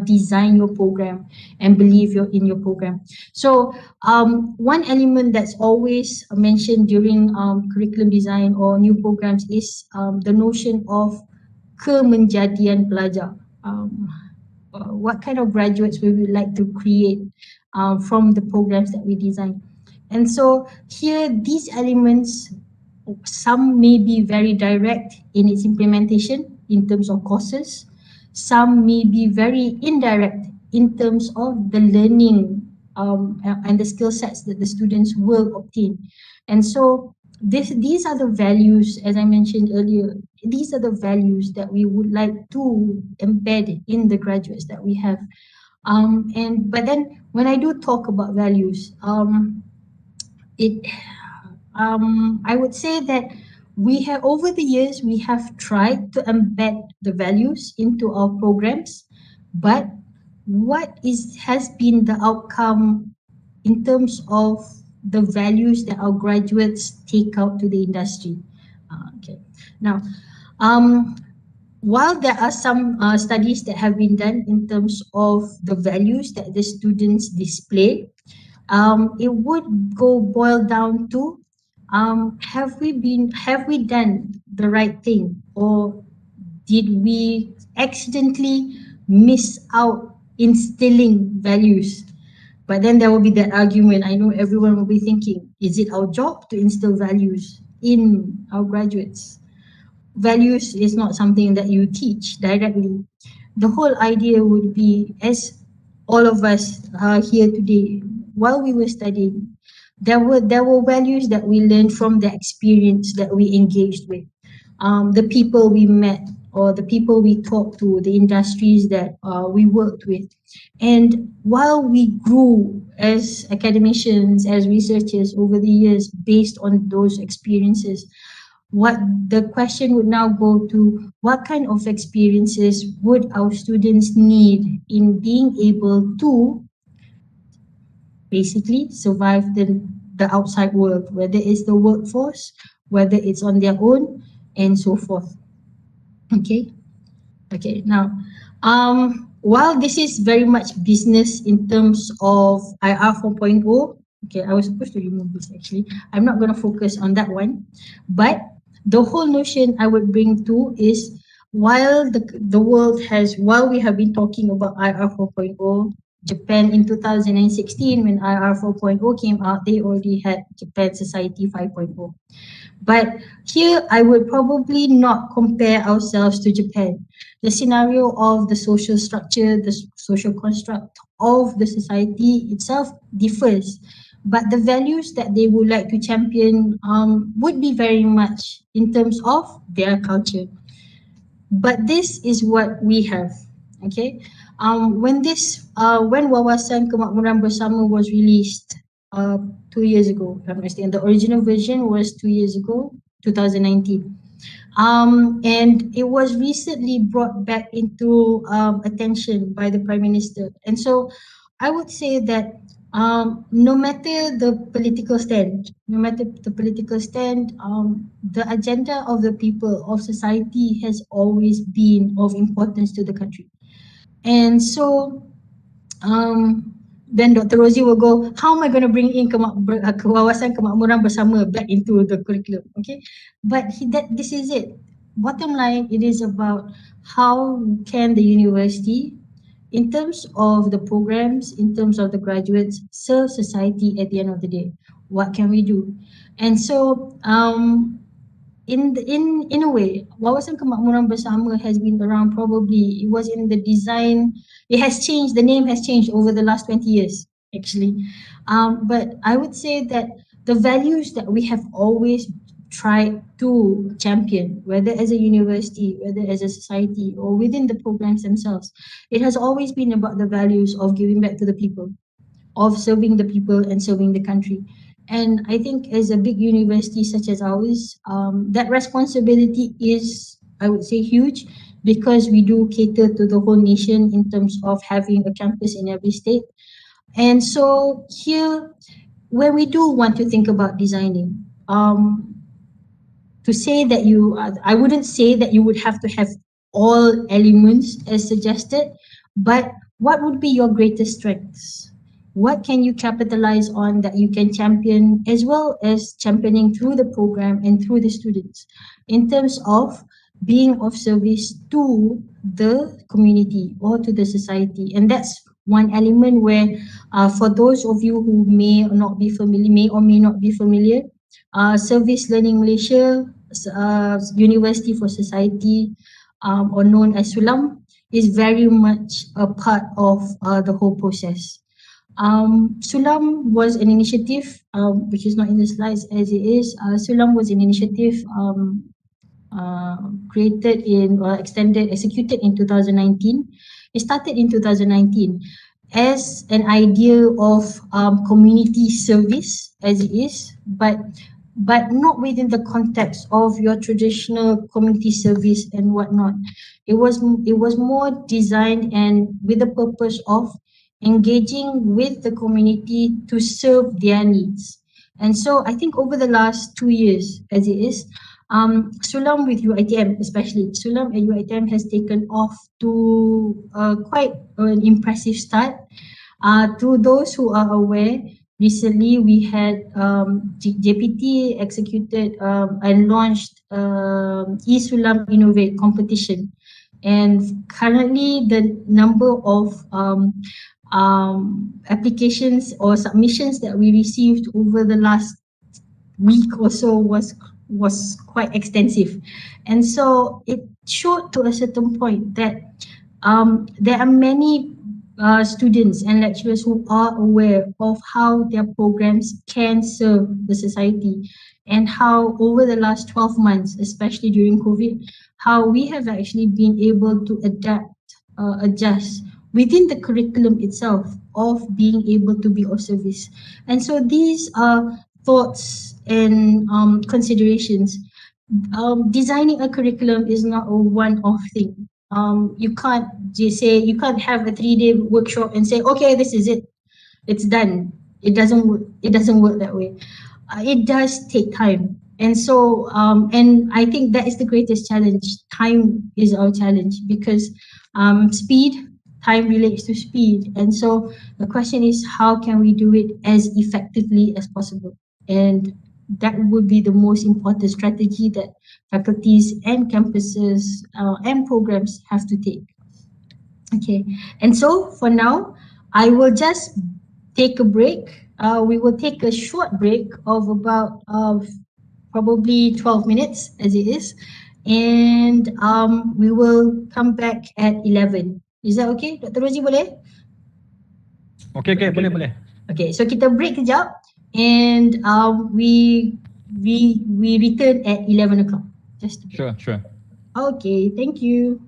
design your program and believe in your program. So one element that's always mentioned during curriculum design or new programs is the notion of kemenjadian pelajar. What kind of graduates we would like to create from the programs that we design. And so here, these elements, some may be very direct in its implementation in terms of courses. Some may be very indirect in terms of the learning and the skill sets that the students will obtain. And so these are the values, as I mentioned earlier, these are the values that we would like to embed in the graduates that we have. But then when I do talk about values, I would say that we have, over the years, we have tried to embed the values into our programs, but what has been the outcome in terms of the values that our graduates take out to the industry? Okay. Now, while there are some studies that have been done in terms of the values that the students display, it would boil down to, have we done the right thing, or did we accidentally miss out instilling values? But then there will be that argument. I know everyone will be thinking, is it our job to instill values in our graduates? Values is not something that you teach directly. The whole idea would be, as all of us here today, while we were studying, there were values that we learned from the experience that we engaged with, the people we met or the people we talked to, the industries that we worked with. And while we grew as academicians, as researchers over the years based on those experiences, what the question would now go to, what kind of experiences would our students need in being able to basically survive the outside world, whether it's the workforce, whether it's on their own, and so forth. Okay. Now, while this is very much business in terms of IR 4.0, okay, I was supposed to remove this actually. I'm not going to focus on that one. But the whole notion I would bring to is while the world has, while we have been talking about IR 4.0, Japan in 2016, when IR 4.0 came out, they already had Japan Society 5.0. But here, I would probably not compare ourselves to Japan. The scenario of the social structure, the social construct of the society itself differs. But the values that they would like to champion would be very much in terms of their culture. But this is what we have. Okay. When Wawasan Kemakmuran Bersama was released 2 years ago, if I'm not mistaken, the original version was 2 years ago, 2019. And it was recently brought back into attention by the Prime Minister. And so I would say that no matter the political stand, the agenda of the people, of society has always been of importance to the country. And so then Dr. Rosie will go, how am I going to bring in kewawasan kemakmuran bersama back into the curriculum? Okay, but this is it. Bottom line, it is about how can the university, in terms of the programs, in terms of the graduates, serve society at the end of the day. What can we do? And so in a way, Wawasan Kemakmuran Bersama has been around, probably it was in the design, it has changed, the name has changed over the last 20 years actually. But I would say that the values that we have always tried to champion, whether as a university, whether as a society, or within the programs themselves, it has always been about the values of giving back to the people, of serving the people and serving the country. And I think as a big university such as ours, that responsibility is, I would say, huge, because we do cater to the whole nation in terms of having a campus in every state. And so here, when we do want to think about designing, to say that I wouldn't say that you would have to have all elements as suggested, but what would be your greatest strengths? What can you capitalize on that you can champion, as well as championing through the program and through the students, in terms of being of service to the community or to the society? And that's one element where, for those of you who may or may not be familiar, Service Learning Malaysia, University for Society, or known as SULAM, is very much a part of the whole process. SULAM was an initiative, which is not in the slides as it is. SULAM was an initiative created executed in 2019. It started in 2019 as an idea of community service as it is, but not within the context of your traditional community service and whatnot. It was more designed and with the purpose of engaging with the community to serve their needs. And so I think over the last 2 years, as it is, Sulam with UiTM especially, Sulam at UiTM has taken off to quite an impressive start. To those who are aware, recently we had JPT executed and launched eSulam Innovate competition. And currently the number of applications or submissions that we received over the last week or so was quite extensive. And so it showed to a certain point that there are many students and lecturers who are aware of how their programs can serve the society, and how over the last 12 months, especially during COVID, how we have actually been able to adjust within the curriculum itself of being able to be of service. And so these are thoughts and considerations. Designing a curriculum is not a one-off thing. You can't just say, you can't have a 3-day workshop and say, okay, this is it, it's done. It doesn't work. It doesn't work that way. It does take time. And so, and I think that is the greatest challenge. Time is our challenge, because speed, time relates to speed. And so the question is, how can we do it as effectively as possible? And that would be the most important strategy that faculties and campuses and programs have to take. Okay, and so for now, I will just take a break. We will take a short break of about probably 12 minutes as it is, and we will come back at 11. Is that okay, Dr. Rosie, boleh? Okay, boleh. Okay, so kita break kejap, and we return at 11 o'clock. Just Sure. okay. Thank you.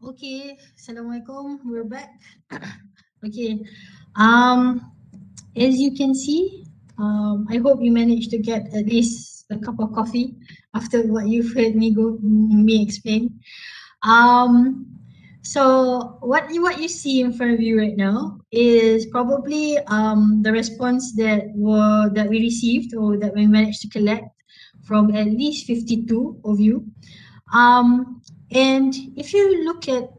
Okay, Assalamualaikum. We're back. Okay. Um, as you can see, I hope you managed to get at least a cup of coffee after what you've heard me explain. Um, so what you see in front of you right now is probably the response that we received or that we managed to collect from at least 52 of you. Um, and if you look at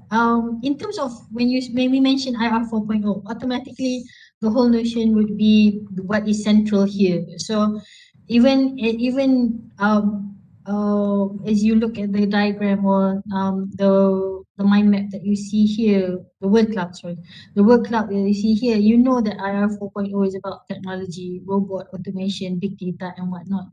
in terms of when we mention IR 4.0, automatically the whole notion would be what is central here. So even as you look at the diagram or the mind map that you see here, the word cloud, sorry, the word cloud that you see here, you know that IR 4.0 is about technology, robot, automation, big data, and whatnot.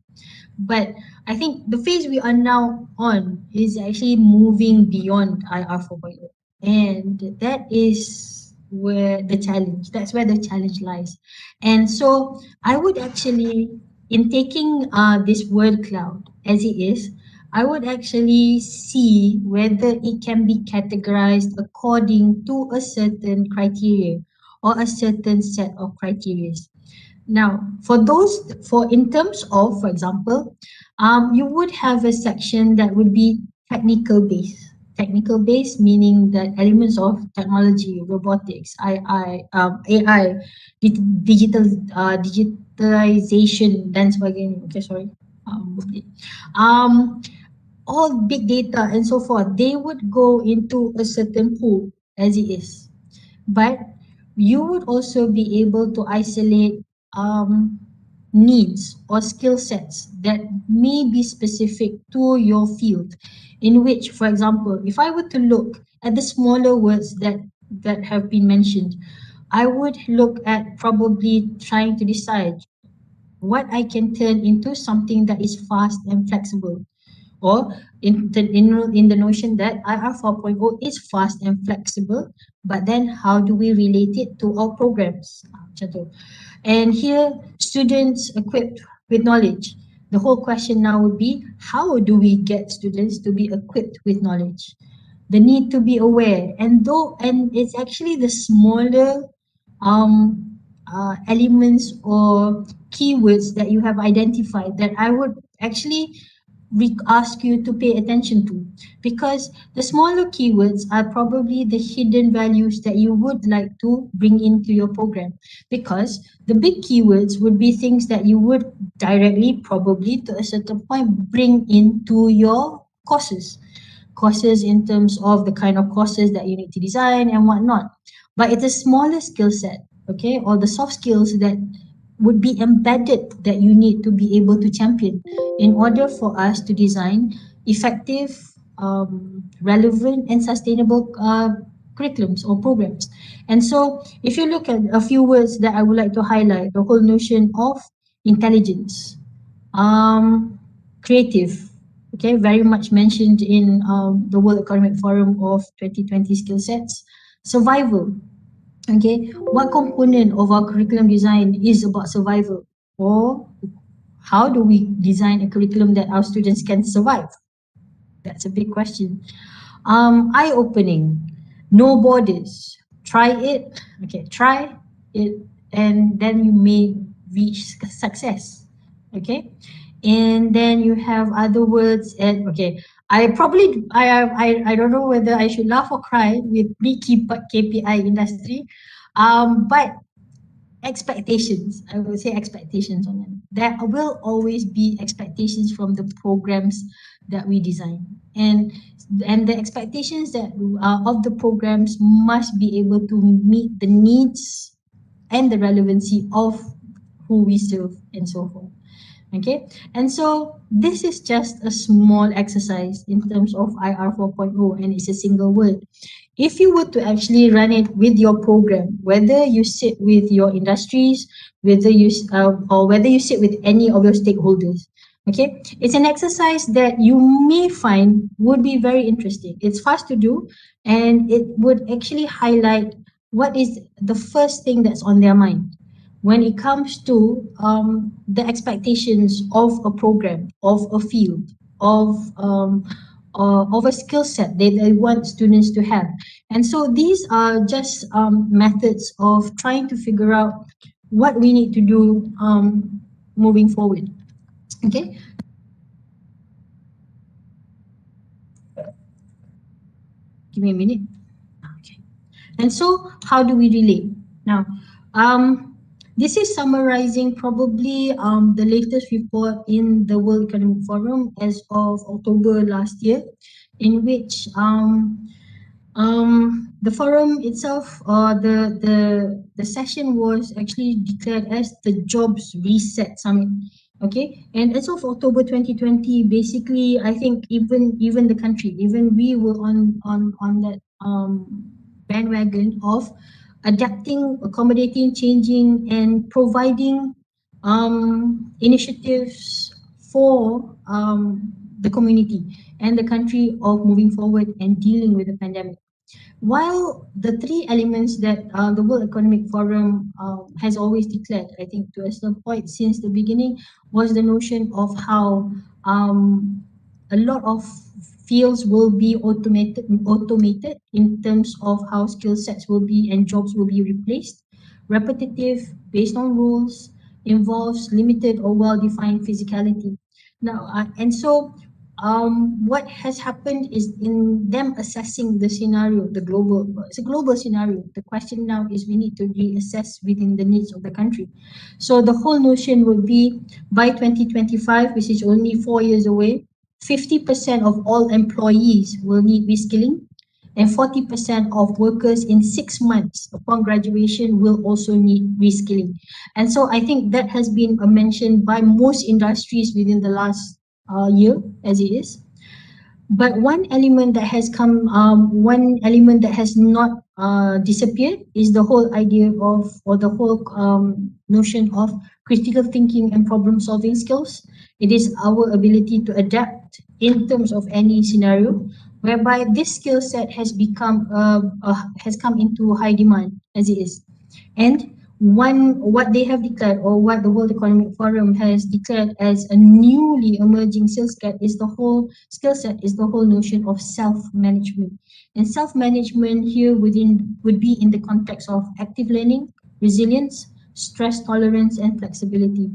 But I think the phase we are now on is actually moving beyond IR 4.0. And that is where that's where the challenge lies. And so I would actually, in taking this word cloud as it is, I would actually see whether it can be categorized according to a certain criteria or a certain set of criteria. Now, for in terms of, for example, you would have a section that would be technical based. Technical based meaning that elements of technology, robotics, AI, digitalization dan sebagainya. Okay, sorry. Okay. Um, all big data and so forth, they would go into a certain pool as it is. But you would also be able to isolate um, needs or skill sets that may be specific to your field. In which, for example, if I were to look at the smaller words that have been mentioned, I would look at probably trying to decide what I can turn into something that is fast and flexible, or in the notion that IR 4.0 is fast and flexible, but then how do we relate it to our programs? Macam tu. And here, students equipped with knowledge. The whole question now would be, how do we get students to be equipped with knowledge? The need to be aware, and it's actually the smaller elements or keywords that you have identified that I would actually ask you to pay attention to, because the smaller keywords are probably the hidden values that you would like to bring into your program, because the big keywords would be things that you would directly, probably to a certain point, bring into your courses in terms of the kind of courses that you need to design and whatnot. But it's a smaller skill set, okay, or the soft skills that would be embedded that you need to be able to champion in order for us to design effective, relevant, and sustainable curriculums or programs. And so, if you look at a few words that I would like to highlight, the whole notion of intelligence, um, creative, okay, very much mentioned in the World Economic Forum of 2020 skill sets. Survival, okay, what component of our curriculum design is about survival? Or how do we design a curriculum that our students can survive? That's a big question. Eye opening, no borders. Try it, okay, try it, and then you may reach success, okay. And then you have other words, and okay, I don't know whether I should laugh or cry with KPI industry, but expectations, I would say expectations on them. There will always be expectations from the programs that we design, and the expectations that of the programs must be able to meet the needs and the relevancy of who we serve and so forth. Okay, and so this is just a small exercise in terms of IR 4.0, and it's a single word. If you were to actually run it with your program, whether you sit with your industries, or whether you sit with any of your stakeholders, okay, it's an exercise that you may find would be very interesting. It's fast to do, and it would actually highlight what is the first thing that's on their mind when it comes to the expectations of a program, of a field, of of a skill set that they want students to have. And so these are just methods of trying to figure out what we need to do moving forward. Okay, give me a minute. Okay. And so, how do we relate? Now, this is summarizing probably the latest report in the World Economic Forum as of October last year, in which the forum itself, the session was actually declared as the Jobs Reset Summit. Okay, and as of October 2020, basically, I think even the country, even we were on that bandwagon of adapting, accommodating, changing, and providing initiatives for the community and the country of moving forward and dealing with the pandemic. While the three elements that the World Economic Forum has always declared, I think to a certain point since the beginning, was the notion of how a lot of fields will be automated in terms of how skill sets will be and jobs will be replaced. Repetitive, based on rules, involves limited or well-defined physicality. Now, and so what has happened is in them assessing the scenario, it's a global scenario. The question now is we need to reassess within the needs of the country. So the whole notion would be by 2025, which is only 4 years away, 50% of all employees will need reskilling, and 40% of workers in 6 months upon graduation will also need reskilling. And so I think that has been mentioned by most industries within the last year as it is. But one element that has not disappeared is the whole idea of, or the whole notion of critical thinking and problem solving skills. It is our ability to adapt in terms of any scenario, whereby this skill set has come into high demand as it is. And what they have declared, or what the World Economic Forum has declared as a newly emerging skill set is the whole notion of self-management. And self-management here would be in the context of active learning, resilience, stress tolerance, and flexibility.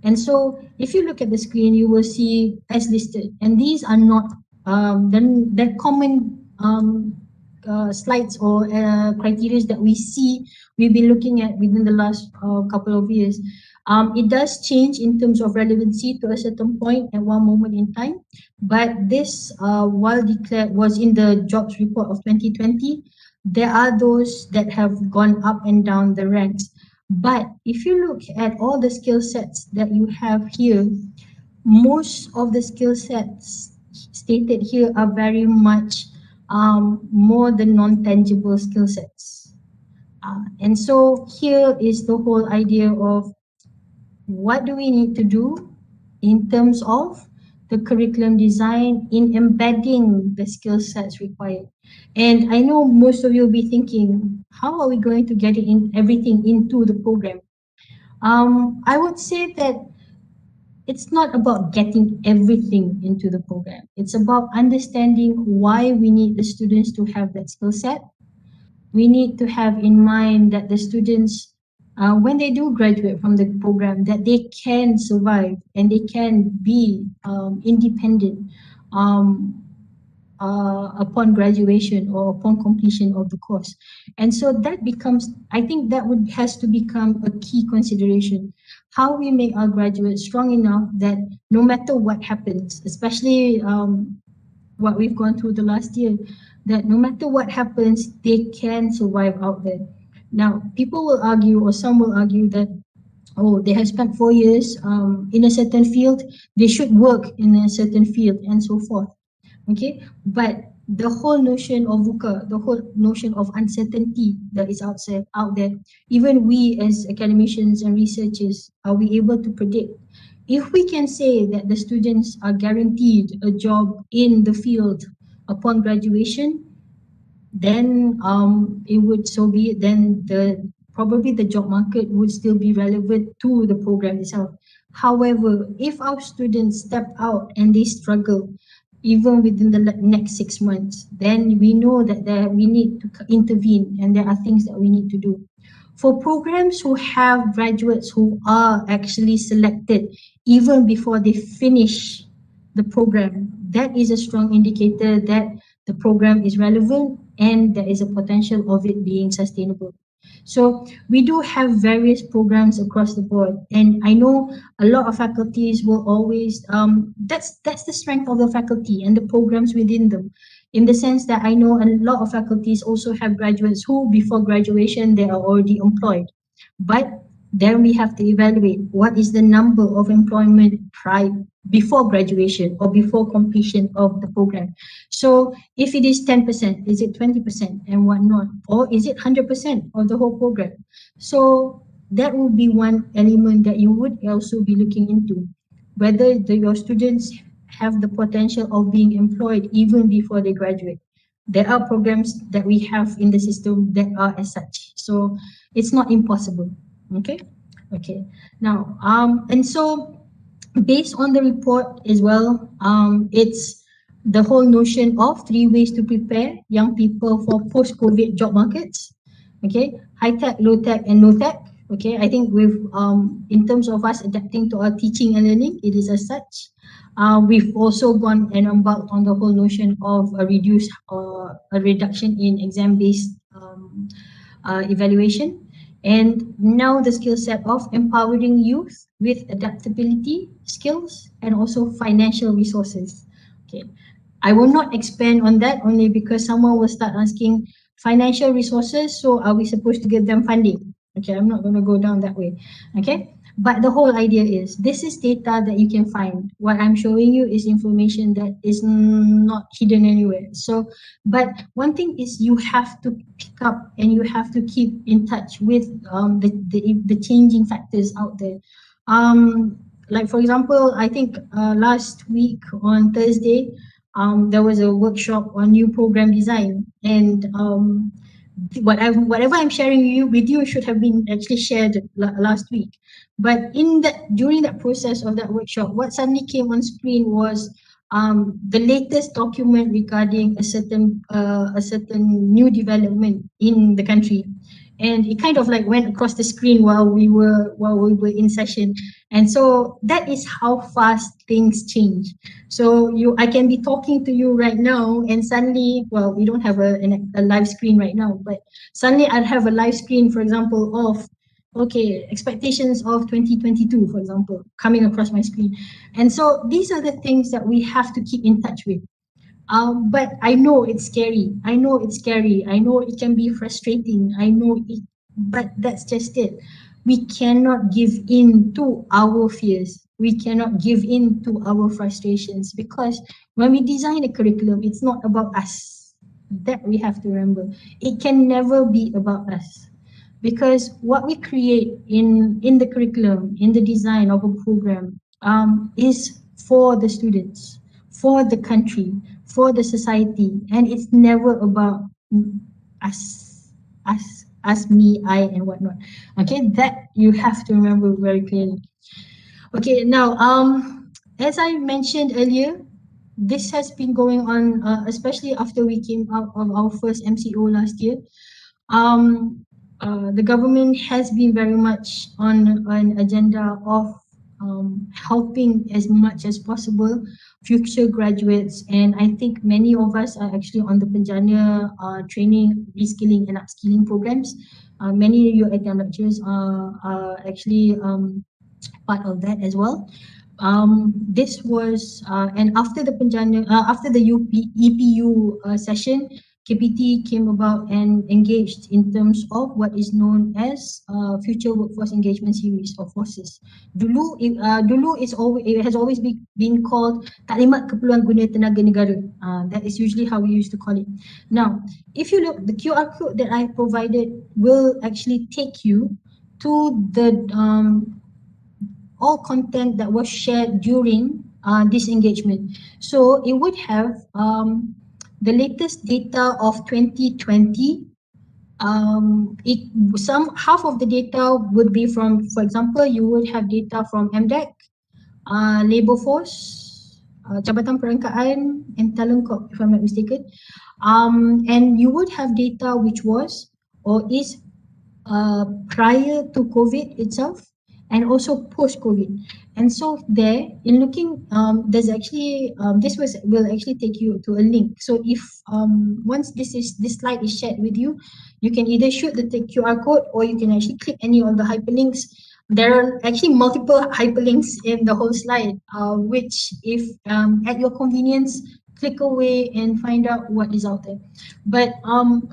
And so if you look at the screen, you will see as listed, and these are not the common slides or criteria that we've been looking at within the last couple of years. It does change in terms of relevancy to a certain point at one moment in time, but this, while declared, was in the jobs report of 2020. There are those that have gone up and down the ranks. But if you look at all the skill sets that you have here, most of the skill sets stated here are very much more than non-tangible skill sets. And so here is the whole idea of what do we need to do in terms of the curriculum design in embedding the skill sets required. And I know most of you will be thinking, how are we going to get everything into the program? I would say that it's not about getting everything into the program. It's about understanding why we need the students to have that skill set. We need to have in mind that the students, when they do graduate from the program, that they can survive and they can be independent upon graduation or upon completion of the course. And so that becomes, I think that has to become a key consideration. How we make our graduates strong enough that no matter what happens, especially what we've gone through the last year, that no matter what happens, they can survive out there. Now, people will argue, or some will argue that, oh, they have spent 4 years in a certain field, they should work in a certain field, and so forth. Okay, but the whole notion of VUCA, the whole notion of uncertainty that is out there, even we as academicians and researchers, are we able to predict? If we can say that the students are guaranteed a job in the field upon graduation, then it would so be it. Then probably the job market would still be relevant to the program itself. However, if our students step out and they struggle, even within the next 6 months, then we know that we need to intervene and there are things that we need to do. For programs who have graduates who are actually selected even before they finish the program, that is a strong indicator that the program is relevant and there is a potential of it being sustainable. So we do have various programs across the board, and I know a lot of faculties will always that's the strength of the faculty and the programs within them, in the sense that I know a lot of faculties also have graduates who before graduation they are already employed, but then we have to evaluate what is the number of employment before graduation or before completion of the program. So if it is 10%, is it 20% and whatnot, or is it 100% of the whole program? So that would be one element that you would also be looking into, whether your students have the potential of being employed even before they graduate. There are programs that we have in the system that are as such. So it's not impossible. Okay. Okay. Now, and so based on the report as well, it's the whole notion of 3 ways to prepare young people for post-COVID job markets. Okay, high tech, low tech, and no tech. Okay, I think in terms of us adapting to our teaching and learning, it is as such. We've also gone and embarked on the whole notion of a reduction in exam-based evaluation. And now the skill set of empowering youth with adaptability skills and also financial resources. Okay, I will not expand on that only because someone will start asking financial resources. So are we supposed to give them funding? Okay, I'm not going to go down that way. Okay, but the whole idea is this is data that you can find. What I'm showing you is information that is not hidden anywhere. So, but one thing is you have to pick up and you have to keep in touch with the changing factors out there. Like for example, I think last week on Thursday, there was a workshop on new program design, and whatever I'm sharing with you should have been actually shared last week. But during that process of that workshop, what suddenly came on screen was the latest document regarding a certain new development in the country, and it kind of like went across the screen while we were in session. And so that is how fast things change. So I can be talking to you right now, and suddenly, well, we don't have a live screen right now, but suddenly I'd have a live screen, for example, of okay, expectations of 2022, for example, coming across my screen. And so these are the things that we have to keep in touch with. But I know it's scary. I know it's scary. I know it can be frustrating. I know it, but that's just it. We cannot give in to our fears. We cannot give in to our frustrations, because when we design a curriculum, it's not about us. That we have to remember. It can never be about us, because what we create in the curriculum, in the design of a program, is for the students, for the country, for the society, and it's never about us, me, I, and whatnot. Okay, that you have to remember very clearly. Okay, now as I mentioned earlier, this has been going on, especially after we came out of our first MCO last year. The government has been very much on an agenda of helping as much as possible future graduates, and I think many of us are actually on the Penjana training, reskilling and upskilling programs. Many UiTM lecturers are actually part of that as well. This was and after the Penjana, after the EPU session, KPT came about and engaged in terms of what is known as Future Workforce Engagement Series of forces. Dulu it has always been called Taklimat Keperluan Guna Tenaga Negara. That is usually how we used to call it. Now, if you look, the QR code that I provided will actually take you to the all content that was shared during this engagement. So it would have the latest data of 2020. Half of the data would be from, for example, you would have data from MDEC, labor force, Jabatan Perangkaan and Talent Corp, if I'm not mistaken. And you would have data which was or is prior to COVID itself and also post COVID. And so there, in looking, there's actually this was will actually take you to a link. So if once this slide is shared with you, you can either shoot the QR code or you can actually click any of the hyperlinks. There are actually multiple hyperlinks in the whole slide, which if at your convenience, click away and find out what is out there. But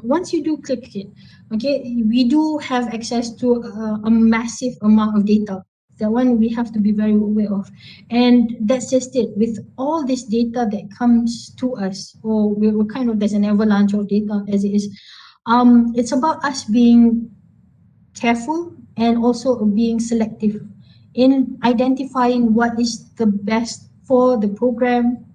once you do click it, okay, we do have access to a massive amount of data. That one we have to be very aware of. And that's just it. With all this data that comes to us, or we're kind of, there's an avalanche of data as it is. It's about us being careful and also being selective in identifying what is the best for the program,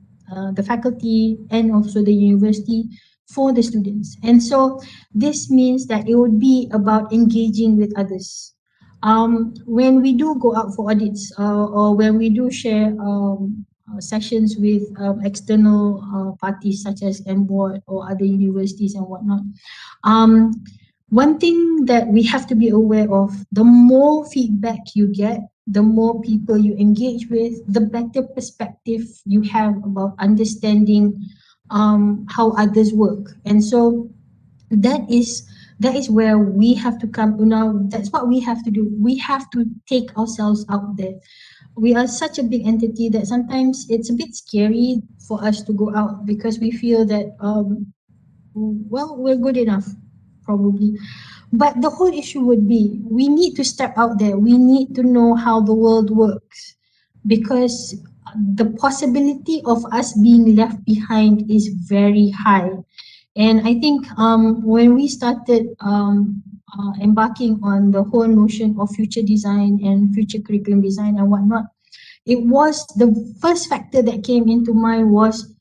the faculty, and also the university for the students. And so this means that it would be about engaging with others. When we do go out for audits or when we do share sessions with external parties such as MBOard or other universities and whatnot, um, one thing that we have to be aware of, the more feedback you get, the more people you engage with, the better perspective you have about understanding how others work. And so that is that is where we have to come now. That's what we have to do. We have to take ourselves out there. We are such a big entity that sometimes it's a bit scary for us to go out because we feel that well, we're good enough, probably. But the whole issue would be we need to step out there. We need to know how the world works because the possibility of us being left behind is very high. And I think when we started embarking on the whole notion of future design and future curriculum design and whatnot, it was the first factor that came into mind was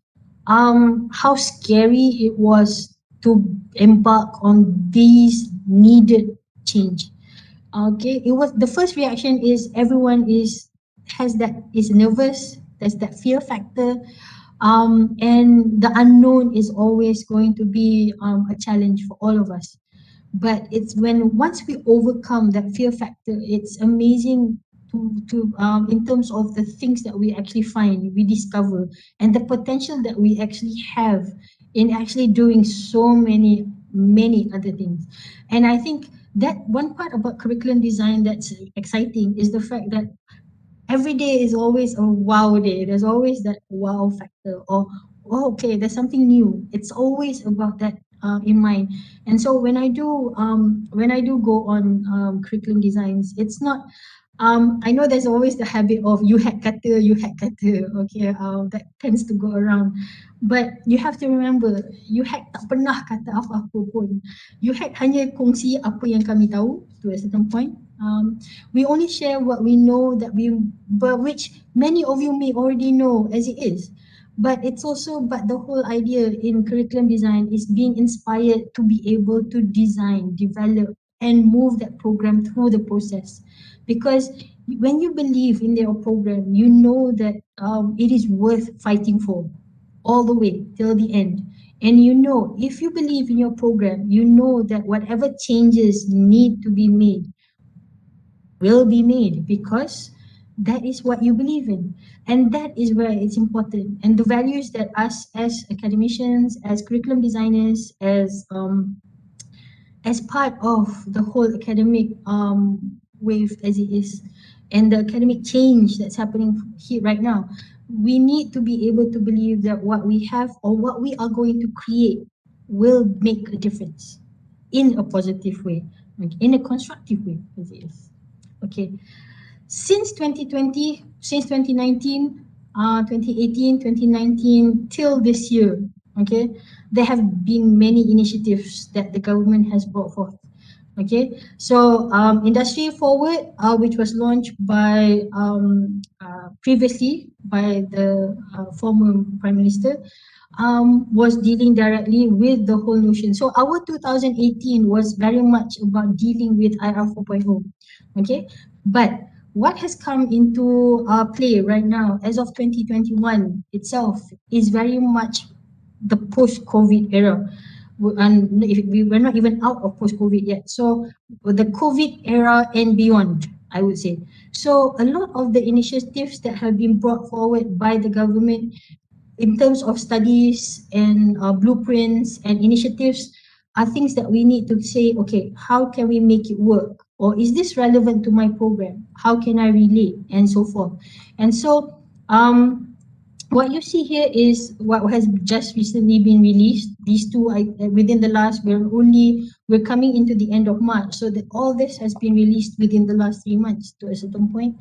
how scary it was to embark on these needed change. Okay, it was the first reaction is everyone is nervous. There's that fear factor, and the unknown is always going to be a challenge for all of us. But it's when once we overcome that fear factor, it's amazing to in terms of the things that we actually find, we discover, and the potential that we actually have in actually doing so many other things. And I think that one part about curriculum design that's exciting is the fact that every day is always a wow day. There's always that wow factor, or oh, okay, there's something new. It's always about that in mind. And so when I do go on curriculum designs, it's not. I know there's always the habit of you had kata, okay, that tends to go around. But you have to remember, you had tak pernah kata apa-apa pun. You had hanya kongsi apa yang kami tahu to a certain point. We only share what we know but which many of you may already know as it is. But it's also, but the whole idea in curriculum design is being inspired to be able to design, develop, and move that program through the process. Because when you believe in your program, you know that it is worth fighting for all the way till the end. And you know, if you believe in your program, you know that whatever changes need to be made will be made because that is what you believe in. And that is where it's important. And the values that us as academicians, as curriculum designers, as part of the whole academic wave as it is, and the academic change that's happening here right now, we need to be able to believe that what we have or what we are going to create will make a difference in a positive way, like in a constructive way as it is. Okay, since 2020, since 2019, 2018, 2019 till this year, okay, there have been many initiatives that the government has brought forth. Okay, so Industry Forward, which was launched by previously by the former Prime Minister, was dealing directly with the whole notion. So our 2018 was very much about dealing with IR 4.0. Okay, but what has come into play right now as of 2021 itself is very much the post-COVID era. And if we're not even out of post-COVID yet. So the COVID era and beyond, I would say. So a lot of the initiatives that have been brought forward by the government in terms of studies and blueprints and initiatives are things that we need to say, okay, how can we make it work? Or is this relevant to my program? How can I relate? And so forth. And so what you see here is what has just recently been released. These two, within the last, we're coming into the end of March, so that all this has been released within the last 3 months to a certain point.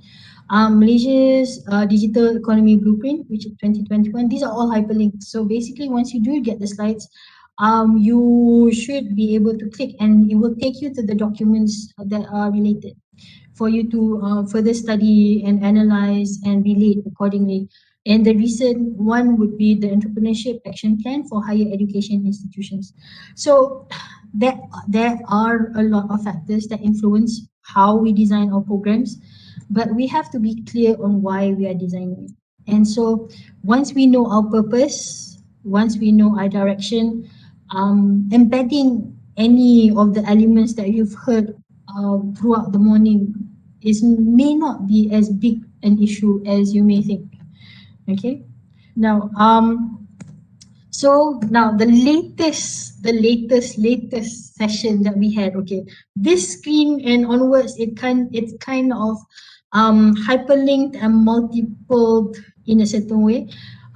Malaysia's digital economy blueprint, which is 2021. These are all hyperlinks. So basically, once you do get the slides, you should be able to click, and it will take you to the documents that are related for you to further study and analyze and relate accordingly. And the recent one would be the Entrepreneurship Action Plan for Higher Education Institutions. So there, there are a lot of factors that influence how we design our programs, but we have to be clear on why we are designing it. And so once we know our purpose, once we know our direction, embedding any of the elements that you've heard throughout the morning is may not be as big an issue as you may think. Okay. Now, so now the latest session that we had. Okay, this screen and onwards, it's kind of hyperlinked and multiple in a certain way.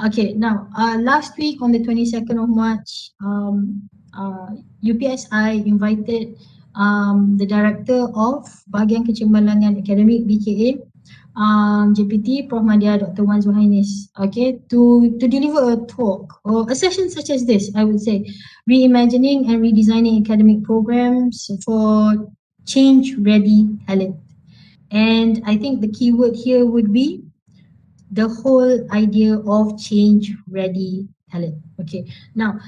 Okay, now last week on the 22nd of March, UPSI invited the director of Bahagian Kecemalangan Akademik BKA, JPT Prof Madya Dr. Wan Zuhainis, okay, to deliver a talk or a session such as this, I would say, reimagining and redesigning academic programs for change ready talent. And I think the keyword here would be the whole idea of change ready talent. Okay, now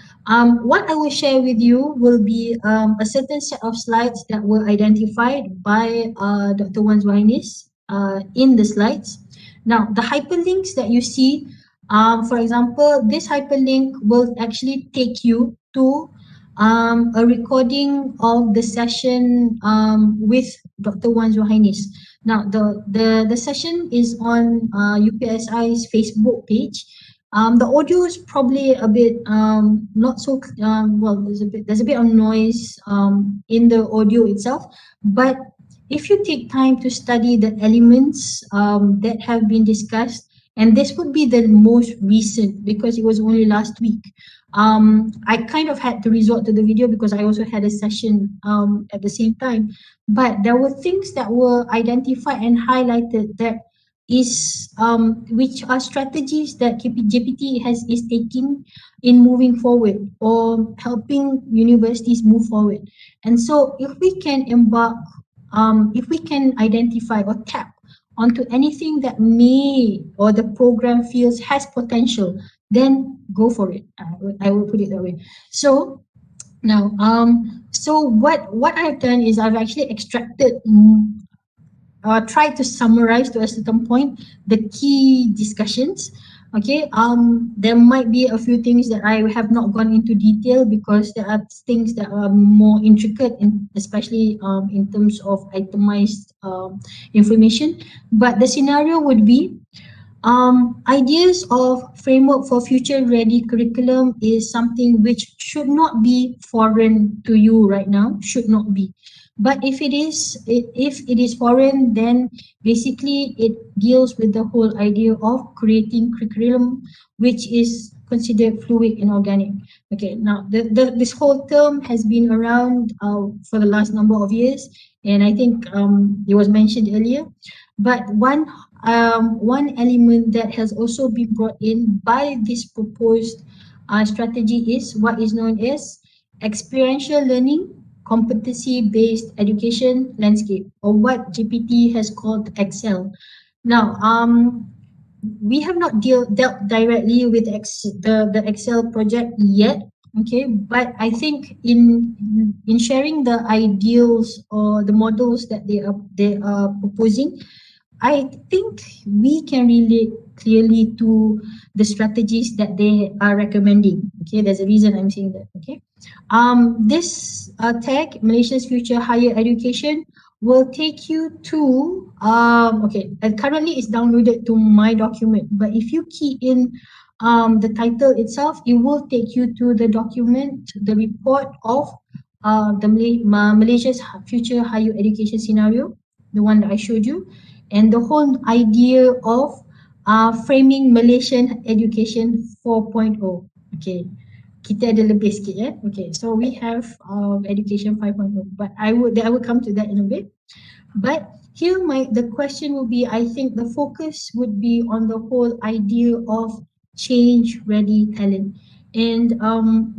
what I will share with you will be a certain set of slides that were identified by Dr. Wan Zuhainis in the slides. Now the hyperlinks that you see, for example, this hyperlink will actually take you to a recording of the session with Dr. Wan Zuhainis. Now, the session is on UPSI's Facebook page. The audio is probably a bit not so well. There's a bit of noise in the audio itself, but if you take time to study the elements that have been discussed, and this would be the most recent because it was only last week. I kind of had to resort to the video because I also had a session at the same time. But there were things that were identified and highlighted that is which are strategies that JPT is taking in moving forward or helping universities move forward. And so if we can if we can identify or tap onto anything that may or the program feels has potential, then go for it. I will put it that way. So now, so what I've done is I've actually extracted, tried to summarize to a certain point the key discussions. Okay, there might be a few things that I have not gone into detail because there are things that are more intricate, especially in terms of itemized information. But the scenario would be ideas of framework for future ready curriculum is something which should not be foreign to you right now, should not be. But if it is foreign, then basically it deals with the whole idea of creating curriculum which is considered fluid and organic. Okay, now this whole term has been around for the last number of years, and I think it was mentioned earlier. But one element that has also been brought in by this proposed strategy is what is known as experiential learning, competency-based education landscape, or what GPT has called Excel. Now, we have not dealt directly with the Excel project yet, okay, but I think in sharing the ideals or the models that they are proposing, I think we can relate clearly to the strategies that they are recommending. Okay, there's a reason I'm saying that. Okay, this tag, Malaysia's Future Higher Education, will take you to okay, and currently it's downloaded to my document, but if you key in the title itself, it will take you to the document, the report of Malaysia's future higher education scenario, the one that I showed you, and the whole idea of framing Malaysian education 4.0. Okay, kita ada lebih sikit ya. Okay, so we have education 5.0, but I would come to that in a bit. But here the question will be, I think the focus would be on the whole idea of change ready talent. And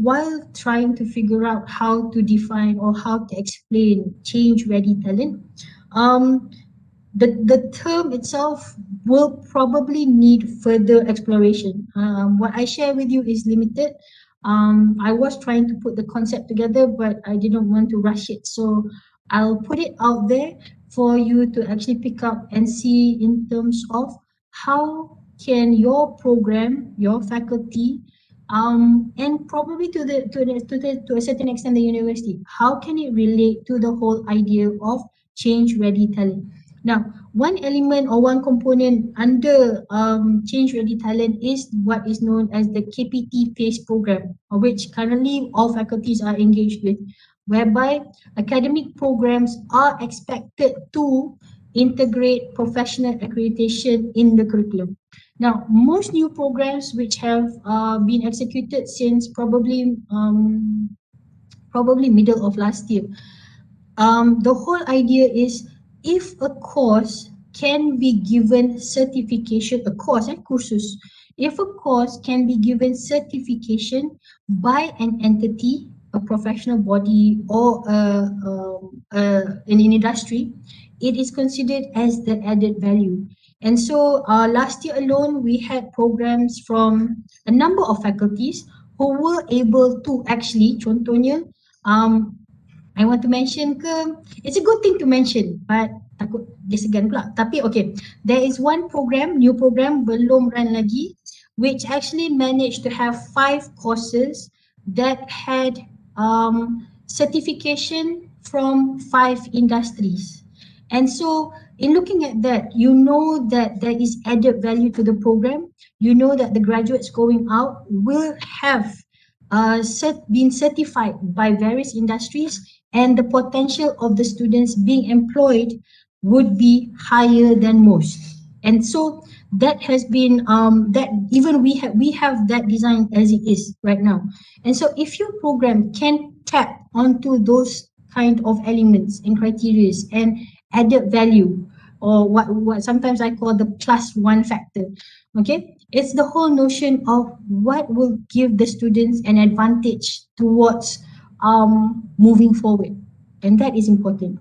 while trying to figure out how to define or how to explain change ready talent, um, the term itself will probably need further exploration. What I share with you is limited. I was trying to put the concept together, but I didn't want to rush it. So I'll put it out there for you to actually pick up and see in terms of how can your program, your faculty, and probably to a certain extent the university, how can it relate to the whole idea of change ready talent? Now, one element or one component under Change Ready Talent is what is known as the KPT PACE program, which currently all faculties are engaged with, whereby academic programs are expected to integrate professional accreditation in the curriculum. Now, most new programs which have been executed since probably middle of last year, the whole idea is if a course can be given certification, a course, kursus, if a course can be given certification by an entity, a professional body, or an industry, it is considered as the added value. And so last year alone, we had programs from a number of faculties who were able to actually, contohnya, um, I want to mention ke, it's a good thing to mention, but takut dia segan pula. Tapi okay, there is one program, new program, belum run lagi, which actually managed to have 5 courses that had certification from 5 industries. And so in looking at that, you know that there is added value to the program. You know that the graduates going out will have been certified by various industries, and the potential of the students being employed would be higher than most. And so that has been that even we have that design as it is right now. And so if your program can tap onto those kind of elements and criteria and added value, or what sometimes I call the plus one factor, okay, it's the whole notion of what will give the students an advantage towards moving forward, and that is important.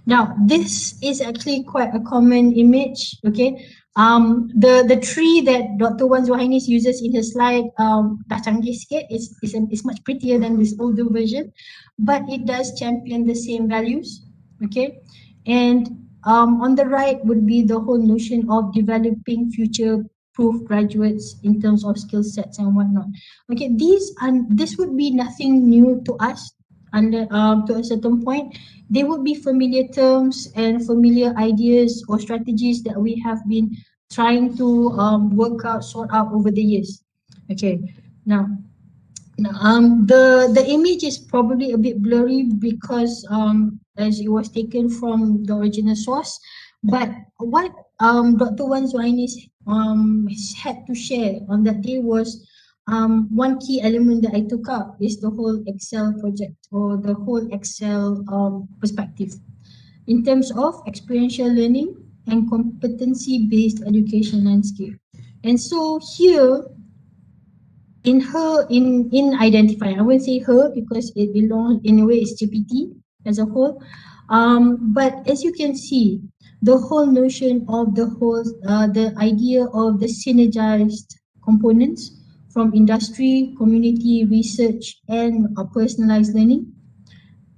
Now, this is actually quite a common image, okay? The tree that Dr. Wan Zuhainis uses in her slide, dah canggih sikit, it's much prettier than this older version, but it does champion the same values, okay? And on the right would be the whole notion of developing future-proof graduates in terms of skill sets and whatnot. Okay, this would be nothing new to us under to a certain point. They would be familiar terms and familiar ideas or strategies that we have been trying to work out, sort out over the years. Okay, now the image is probably a bit blurry because as it was taken from the original source, but what Dr. Wan Zuhainis had to share on that day was one key element that I took up is the whole Excel project or the whole Excel perspective in terms of experiential learning and competency-based education landscape. And so here in identifying, I won't say her because it belongs in a way it's GPT as a whole. But as you can see, the whole notion of the idea of the synergized components from industry, community, research, and personalized learning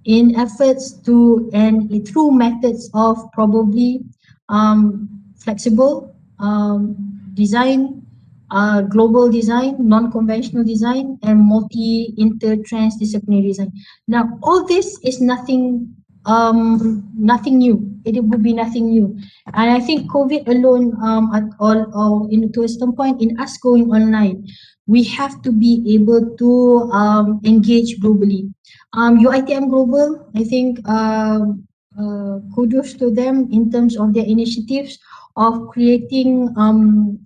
in efforts to and through methods of probably flexible design, global design, non-conventional design, and multi-inter-transdisciplinary design. Now, all this is nothing new. It would be nothing new, and I think COVID alone, at all, or to a certain point, in us going online, we have to be able to engage globally. UiTM Global, I think, kudos to them in terms of their initiatives of creating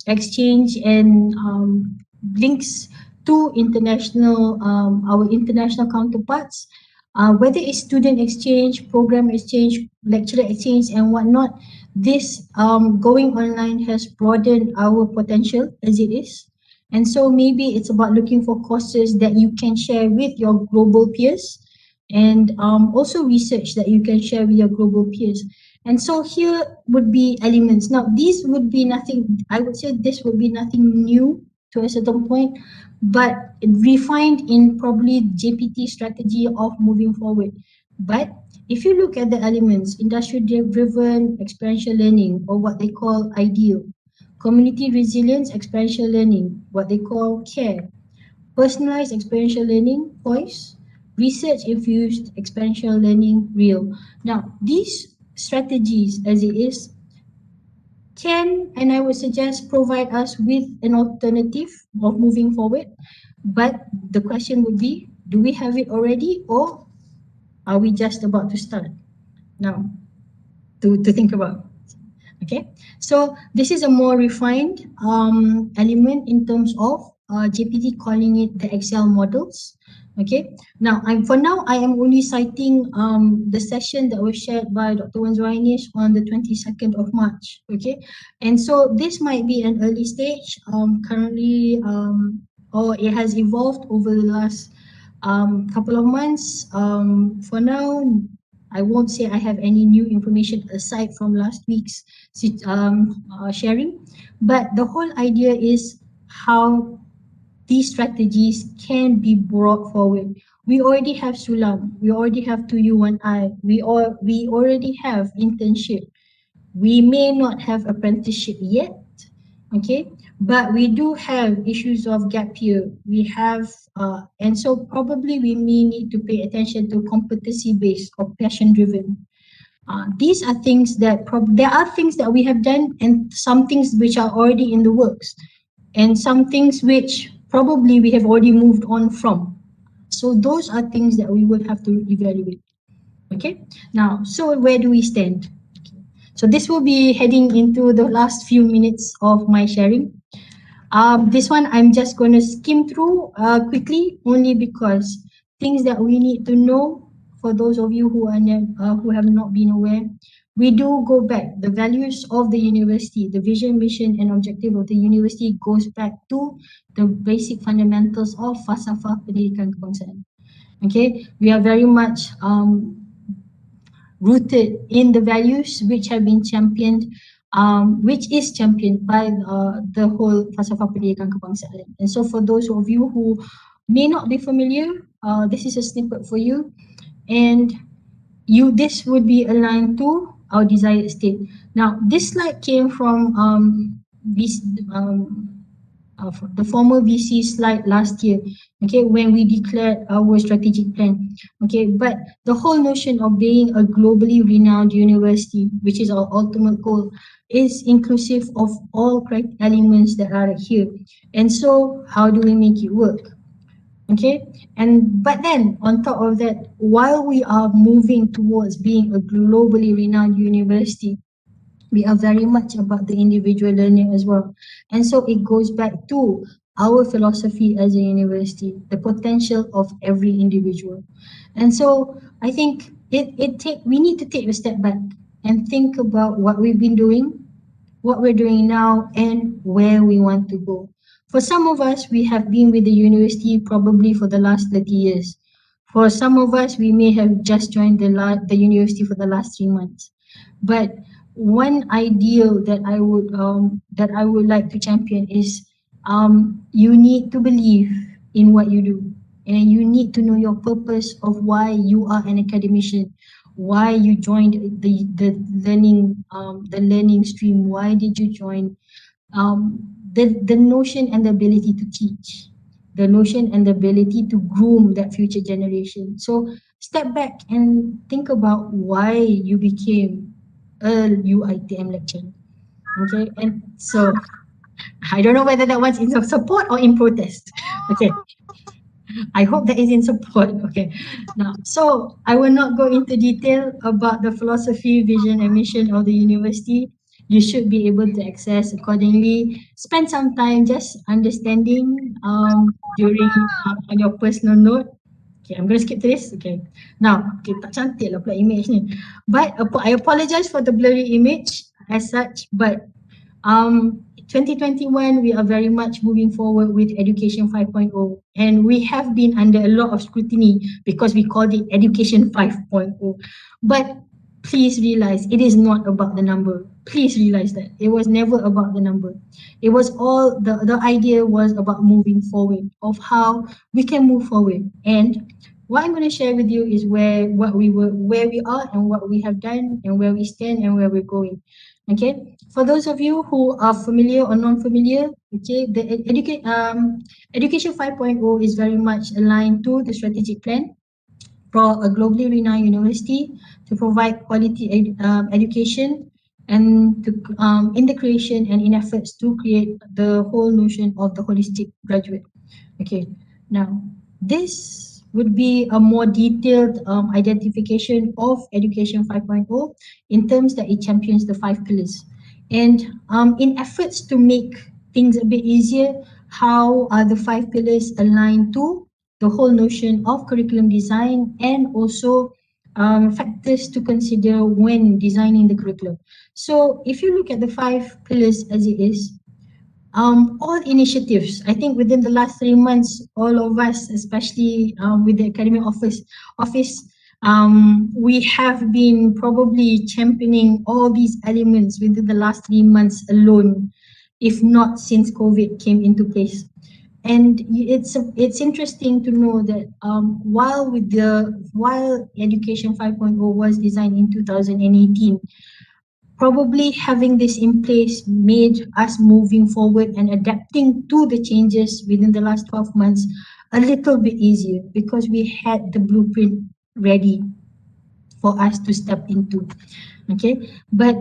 exchange and links to our international counterparts, whether it's student exchange, program exchange, lecturer exchange, and whatnot. This going online has broadened our potential as it is. And so maybe it's about looking for courses that you can share with your global peers, and also research that you can share with your global peers. And so here would be elements. Now, these would be nothing, I would say this would be nothing new to a certain point, but refined in probably JPT strategy of moving forward. But if you look at the elements, industry driven experiential learning, or what they call ideal, community resilience experiential learning, what they call care, personalized experiential learning, POIS, research infused experiential learning, real. Now, these strategies as it is can, and I would suggest, provide us with an alternative of moving forward. But the question would be, do we have it already, or are we just about to start now to think about? Okay, so this is a more refined element in terms of GPT calling it the Excel models. Okay, now for now I am only citing the session that was shared by Dr. Wanzwainis on the 22nd of March. Okay, and so this might be an early stage currently, or it has evolved over the last couple of months. For now, I won't say I have any new information aside from last week's sharing, but the whole idea is how these strategies can be brought forward. We already have Sulam, we already have 2U1I, we already have internship. We may not have apprenticeship yet, okay, but we do have issues of gap year. We have, and so probably we may need to pay attention to competency based or passion driven. These are things that there are things that we have done, and some things which are already in the works, and some things which probably we have already moved on from. So those are things that we would have to evaluate. Okay, now, so where do we stand? So this will be heading into the last few minutes of my sharing. This one I'm just going to skim through quickly, only because things that we need to know for those of you who who have not been aware. We do go back. The values of the university, the vision, mission, and objective of the university goes back to the basic fundamentals of falsafah pendidikan kebangsaan. Okay, we are very much rooted in the values which have been championed, which is championed by the whole falsafah pendidikan kebangsaan. And so for those of you who may not be familiar, this is a snippet for you, and this would be aligned to our desired state. Now, this slide came from the former VC slide last year, okay, when we declared our strategic plan. Okay, but the whole notion of being a globally renowned university, which is our ultimate goal, is inclusive of all correct elements that are here. And so how do we make it work? Okay, but then on top of that, while we are moving towards being a globally renowned university, we are very much about the individual learning as well. And so it goes back to our philosophy as a university, the potential of every individual. And so I think we need to take a step back and think about what we've been doing, what we're doing now, and where we want to go. For some of us, we have been with the university probably for the last 30 years. For some of us, we may have just joined the university for the last 3 months. But one ideal that I would like to champion is you need to believe in what you do, and you need to know your purpose of why you are an academician, why you joined the learning stream. Why did you join? The notion and the ability to teach, the notion and the ability to groom that future generation. So step back and think about why you became a UiTM lecturer. Okay, and so I don't know whether that was in support or in protest. Okay, I hope that is in support. Okay. Now, so I will not go into detail about the philosophy, vision, and mission of the university. You should be able to access accordingly. Spend some time just understanding during on your personal note. Okay, I'm going to skip to this. Okay. Now, okay, tak cantik lah pula image ni. But I apologize for the blurry image as such, but 2021, we are very much moving forward with Education 5.0, and we have been under a lot of scrutiny because we called it Education 5.0. But please realize it is not about the number. Please realize that it was never about the number. It was all the idea was about moving forward, of how we can move forward. And what I'm going to share with you is where we are, and what we have done, and where we stand, and where we're going. Okay, for those of you who are familiar or non-familiar, okay, the Education 5.0 is very much aligned to the strategic plan for a globally renowned university to provide quality education, and to in the creation and in efforts to create the whole notion of the holistic graduate. Okay, now this would be a more detailed identification of Education 5.0 in terms that it champions the 5 pillars. And in efforts to make things a bit easier, how are the 5 pillars aligned to the whole notion of curriculum design, and also factors to consider when designing the curriculum. So if you look at the 5 pillars as it is, all initiatives, I think within the last 3 months, all of us, especially with the academic office, we have been probably championing all these elements within the last 3 months alone, if not since COVID came into place. And it's interesting to know that while Education 5.0 was designed in 2018, probably having this in place made us moving forward and adapting to the changes within the last 12 months a little bit easier, because we had the blueprint ready for us to step into. Okay, but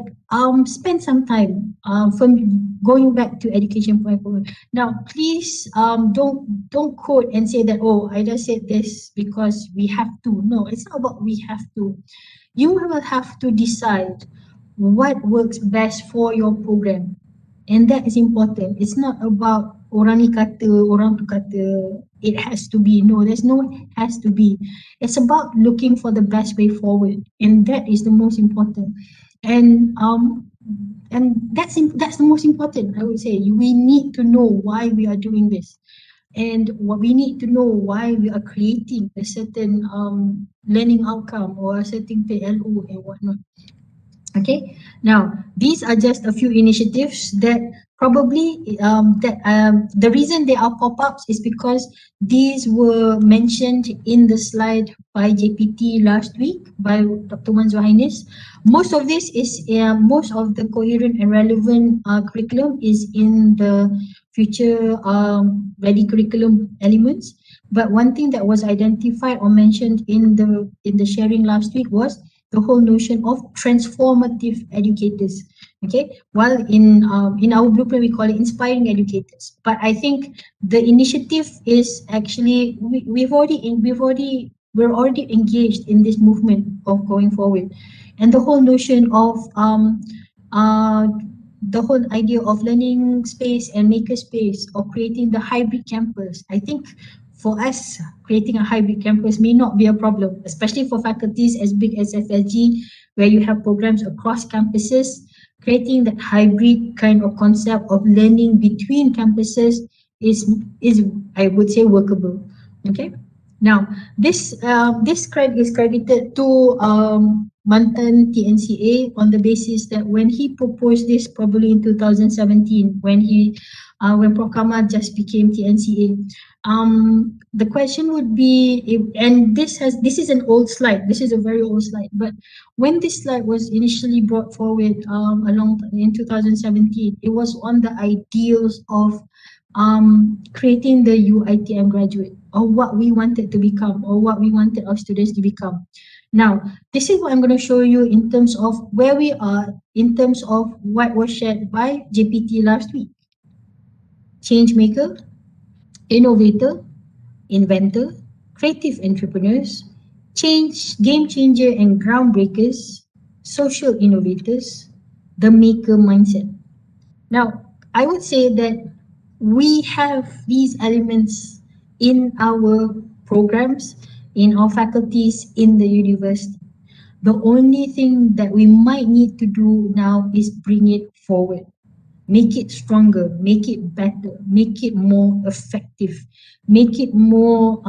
spend some time from going back to Education 5.0. Now please don't quote and say that, oh, I just said this because we have to. No, it's not about we have to. You will have to decide what works best for your program, and that is important. It's not about orang ni kata, orang tu kata it has to be. No, there's no has to be. It's about looking for the best way forward, and that is the most important. And that's the most important, I would say. We need to know why we are doing this, and what we need to know why we are creating a certain learning outcome or a certain PLO and whatnot. Okay, now these are just a few initiatives that probably the reason they are pop-ups is because these were mentioned in the slide by JPT last week by Dr. Wan Zuhainis. Most of this is most of the coherent and relevant curriculum is in the future ready curriculum elements. But one thing that was identified or mentioned in the sharing last week was the whole notion of transformative educators. Okay, while in our blueprint we call it inspiring educators, but I think the initiative is actually we're already engaged in this movement of going forward, and the whole notion of the whole idea of learning space and maker space, or creating the hybrid campus. I think for us, creating a hybrid campus may not be a problem, especially for faculties as big as FLG, where you have programs across campuses. Creating that hybrid kind of concept of learning between campuses is I would say workable. Okay. Now, this credit is credited to mantan TNCA on the basis that when he proposed this, probably in 2017, when Prof Kamal just became TNCA, the question would be, and this is an old slide. This is a very old slide. But when this slide was initially brought forward along in 2017, it was on the ideals of creating the UiTM graduate, or what we wanted to become, or what we wanted our students to become. Now, this is what I'm going to show you in terms of where we are, in terms of what was shared by JPT last week. Change maker, innovator, inventor, creative entrepreneurs, game changer and groundbreakers, social innovators, the maker mindset. Now, I would say that we have these elements in our programs, in our faculties, in the university. The only thing that we might need to do now is bring it forward, make it stronger, make it better, make it more effective, make it more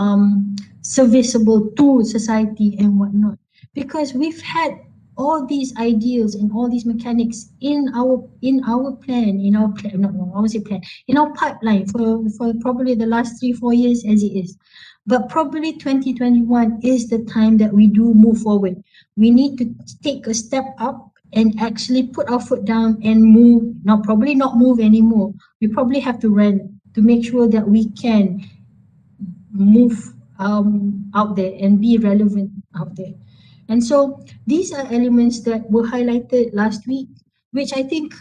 serviceable to society and whatnot. Because we've had all these ideas and all these mechanics in our plan, no, I won't say plan, in our pipeline for probably the last 3-4 years as it is. But probably 2021 is the time that we do move forward. We need to take a step up and actually put our foot down and move. Now, probably not move anymore. We probably have to run to make sure that we can move out there and be relevant out there. And so these are elements that were highlighted last week, which I think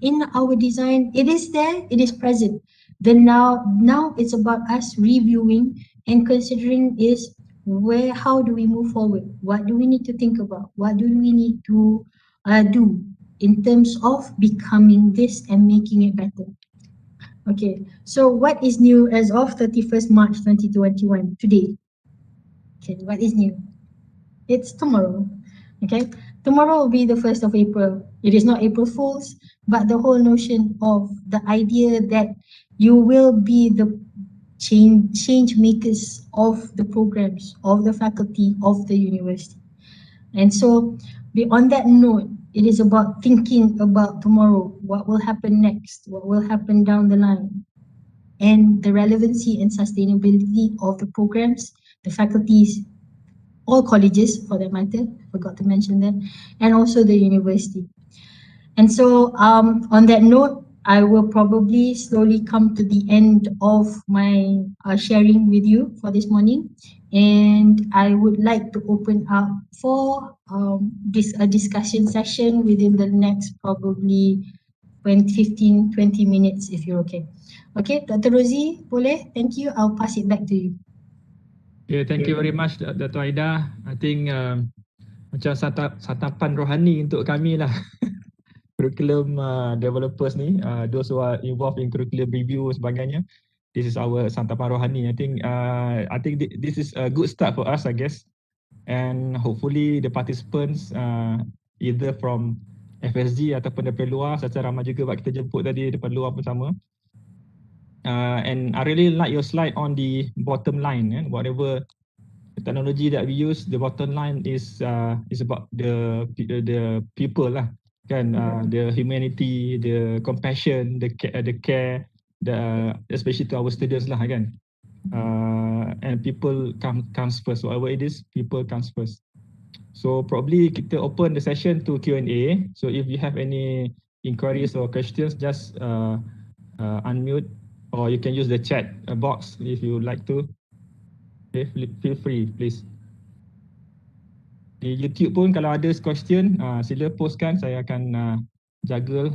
in our design, it is there, it is present. Then now it's about us reviewing and considering is how do we move forward? What do we need to think about? What do we need to do in terms of becoming this and making it better? Okay, so what is new as of 31st March 2021 today? Okay, what is new? It's tomorrow. Okay, tomorrow will be the 1st of April. It is not April Fool's, but the whole notion of the idea that you will be the change makers of the programs, of the faculty, of the university. And so, on that note, it is about thinking about tomorrow, what will happen next, what will happen down the line, and the relevancy and sustainability of the programs, the faculties, all colleges for that matter, forgot to mention that, and also the university. And so on that note, I will probably slowly come to the end of my sharing with you for this morning. And I would like to open up for a discussion session within the next probably 15-20 minutes if you're okay. Okay, Dr. Rosie, boleh? Thank you. I'll pass it back to you. Okay, thank you very much Dr. Aida. I think macam santapan rohani untuk kami lah. Curriculum developers ni, those who are involved in curriculum review sebagainya. This is our santapan rohani. I think this is a good start for us, I guess. And hopefully the participants either from FSG ataupun daripada luar, secara ramai juga buat kita jemput tadi daripada luar pun sama. And I really like your slide on the bottom line. Whatever technology that we use, the bottom line is about the people lah, kan? The humanity, the compassion, the care, especially to our students lah, kan? And people comes first. Whatever it is, people comes first. So probably kita open the session to Q&A. So if you have any inquiries or questions, just unmute, or you can use the chat box if you would like to. Okay, feel free, please. Di YouTube pun kalau ada question, sila postkan. Saya akan jaga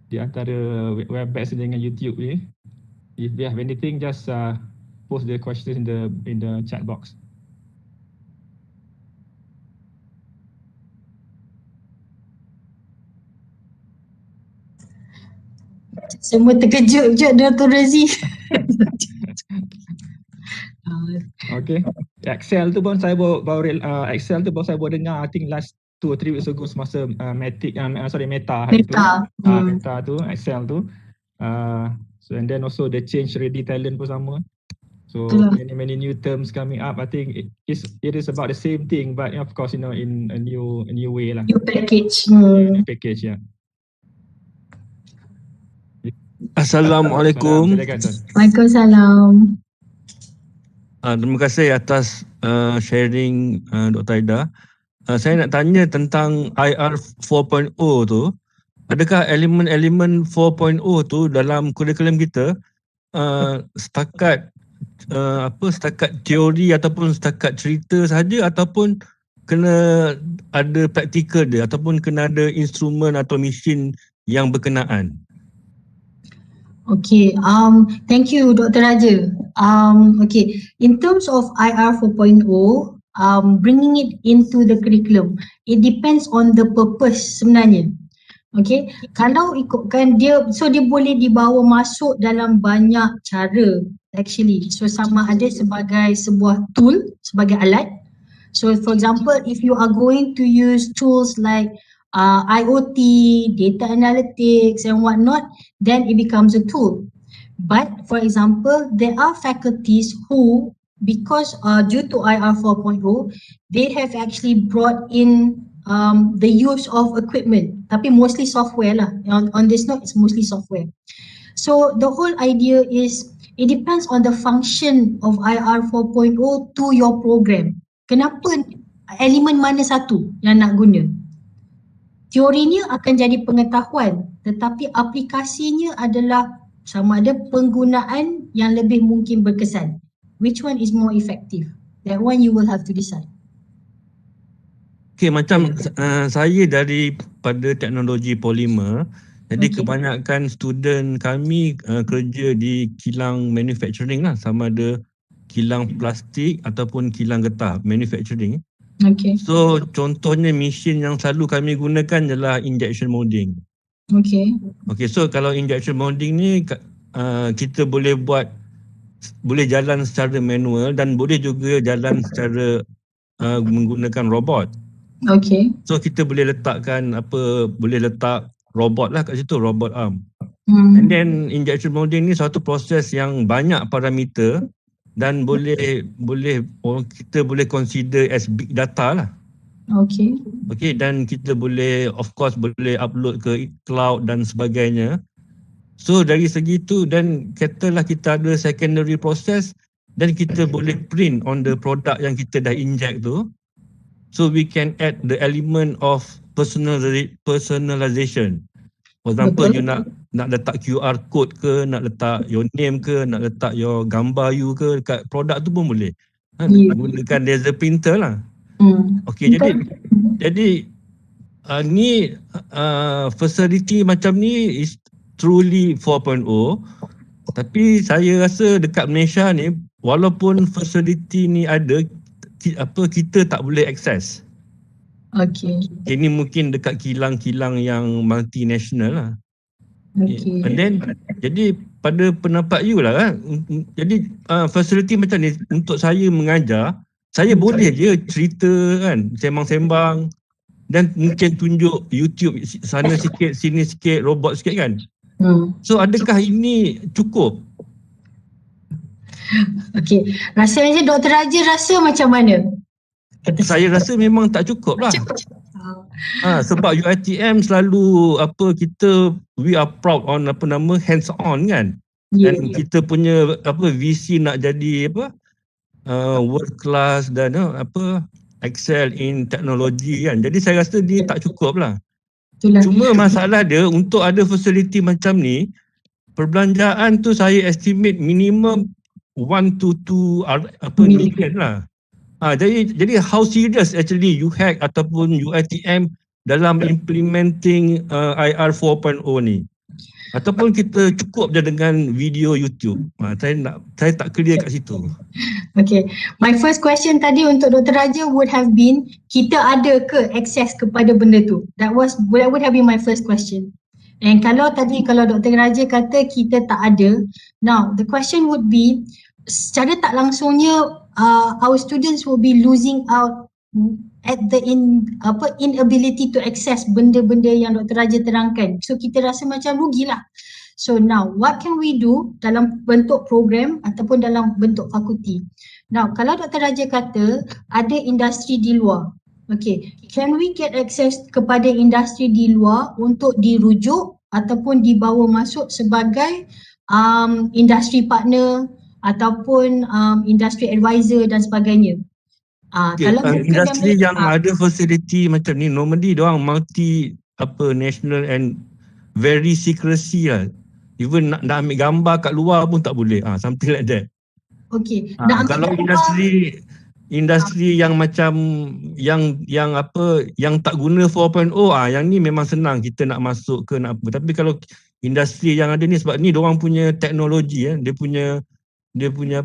di antara Webex dengan YouTube ni. If you have anything, just post the question in the chat box. Semua terkejut je Dr. Rosie. Okay. Excel tu pun saya baru Excel tu baru saya baru dengar, I think last 2 or 3 weeks ago semasa Meta hari tu. Meta tu, Excel tu. So and then also the change ready talent pun sama. So many new terms coming up. I think it is about the same thing, but of course, in a new way lah. New package. New package, yeah. Assalamualaikum. Waalaikumsalam. Terima kasih atas sharing Dr. Aida. Saya nak tanya tentang IR4.0 tu. Adakah elemen-elemen 4.0 tu dalam kurikulum kita setakat teori ataupun setakat cerita saja, ataupun kena ada praktikal dia, ataupun kena ada instrumen atau mesin yang berkenaan? Okay, thank you Dr. Raja. Okay, in terms of IR 4.0, bringing it into the curriculum, it depends on the purpose sebenarnya. Okay, kalau ikutkan dia, so dia boleh dibawa masuk dalam banyak cara actually. So sama ada sebagai sebuah tool, sebagai alat. So for example, if you are going to use tools like IoT, data analytics and whatnot, then it becomes a tool. But for example, there are faculties who, because due to IR 4.0, they have actually brought in the use of equipment, tapi mostly software lah. On this note, it's mostly software. So the whole idea is, it depends on the function of IR 4.0 to your program. Kenapa elemen mana satu yang nak guna? Teorinya akan jadi pengetahuan, tetapi aplikasinya adalah sama ada penggunaan yang lebih mungkin berkesan. Which one is more effective? That one you will have to decide. Okay, macam saya daripada teknologi polimer, jadi kebanyakan student kami kerja di kilang manufacturing lah, sama ada kilang plastik ataupun kilang getah, manufacturing. Okay. So contohnya mesin yang selalu kami gunakan adalah injection molding. Okay. Okay, so kalau injection molding ni kita boleh jalan secara manual dan boleh juga jalan secara menggunakan robot. Okay. So kita boleh letak robot lah kat situ, robot arm. And then injection molding ni satu proses yang banyak parameter dan kita boleh consider as big data lah. Okay. Okay, dan kita boleh upload ke cloud dan sebagainya. So dari segi tu, dan katalah kita ada secondary process dan kita boleh print on the product yang kita dah inject tu. So we can add the element of personalization. For example, you nak letak QR code ke, nak letak your name ke, nak letak your gambar you ke dekat produk tu pun boleh. Gunakan laser printer lah. Okay, jadi ni facility macam ni is truly 4.0. Tapi saya rasa dekat Malaysia ni, walaupun facility ni ada, kita tak boleh akses. Okay. Ini mungkin dekat kilang-kilang yang multinational lah. Okay. And then, jadi pada pendapat you lah kan, jadi facility macam ni untuk saya mengajar, saya boleh je cerita kan, sembang-sembang dan mungkin tunjuk YouTube sana sikit, sini sikit, robot sikit kan. So adakah ini cukup? Okay, rasanya Dr. Raja rasa macam mana? Saya rasa memang tak cukup lah. Sebab UiTM selalu we are proud on hands on kan. Dan kita punya visi nak jadi world class dan excel in teknologi kan. Jadi saya rasa dia tak cukup lah. Cuma masalah dia, untuk ada facility macam ni, perbelanjaan tu saya estimate minimum 1 to 2 million lah. Jadi how serious actually UHAC ataupun UiTM dalam implementing IR 4.0 ni? Ataupun kita cukup je dengan video YouTube? Saya tak clear kat situ. Okay, my first question tadi untuk Dr. Raja would have been, kita ada ke akses kepada benda tu? That would have been my first question. And kalau Dr. Raja kata kita tak ada, now the question would be, secara tak langsungnya our students will be losing out at the inability to access benda-benda yang Dr. Raja terangkan. So kita rasa macam rugilah. So now what can we do dalam bentuk program ataupun dalam bentuk fakulti? Now kalau Dr. Raja kata ada industri di luar, okay, can we get access kepada industri di luar untuk dirujuk ataupun dibawa masuk sebagai industri partner ataupun industri advisor dan sebagainya? Kalau industri yang ada facility macam ni normally diorang multi national and very secrecy lah. Even nak ambil gambar kat luar pun tak boleh. Something like that. Okay. Kalau industri yang macam yang tak guna 4.0 yang ni memang senang kita nak masuk ke nak apa. Tapi kalau industri yang ada ni sebab ni diorang punya teknologi dia punya